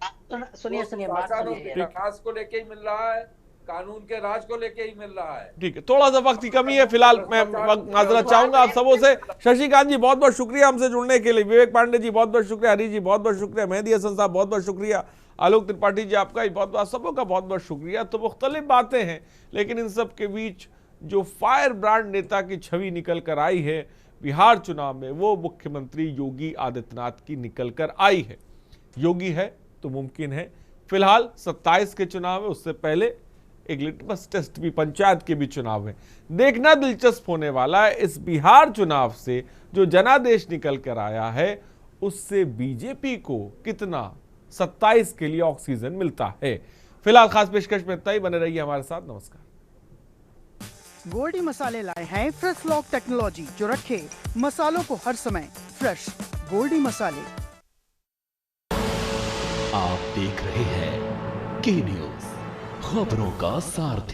सुनिए विकास को लेके ही मिल रहा है, कानून के राज को लेके ही मिल रहा है। ठीक है, थोड़ा सा वक्त की कमी है, फिलहाल मैं माजरत चाहूंगा आप सबों से। शशिकांत जी बहुत बहुत शुक्रिया हमसे जुड़ने के लिए, विवेक पांडे जी बहुत बहुत शुक्रिया, हरी जी बहुत बहुत शुक्रिया, मेहदी हसन साहब बहुत बहुत शुक्रिया, आलोक त्रिपाठी जी आपका ही बहुत बहुत, सबों का बहुत बहुत शुक्रिया। तो मुख्तलिफ बातें हैं, लेकिन इन सब के बीच जो फायर ब्रांड नेता की छवि निकल कर आई है बिहार चुनाव में, वो मुख्यमंत्री योगी आदित्यनाथ की निकल कर आई है। योगी है तो मुमकिन है। फिलहाल 27 के चुनाव है, उससे पहले एक लिटमस टेस्ट भी पंचायत के भी चुनाव है। देखना दिलचस्प होने वाला है इस बिहार चुनाव से जो जनादेश निकल कर आया है उससे बीजेपी को कितना 27 के लिए ऑक्सीजन मिलता है। फिलहाल खास पेशकश में इतना ही, बने रहिए हमारे साथ। नमस्कार। गोल्डी मसाले लाए हैं फ्रेश लॉक टेक्नोलॉजी जो रखे मसालों को हर समय फ्रेश। गोल्डी मसाले। आप देख रहे हैं के न्यूज़, खबरों का सारथी।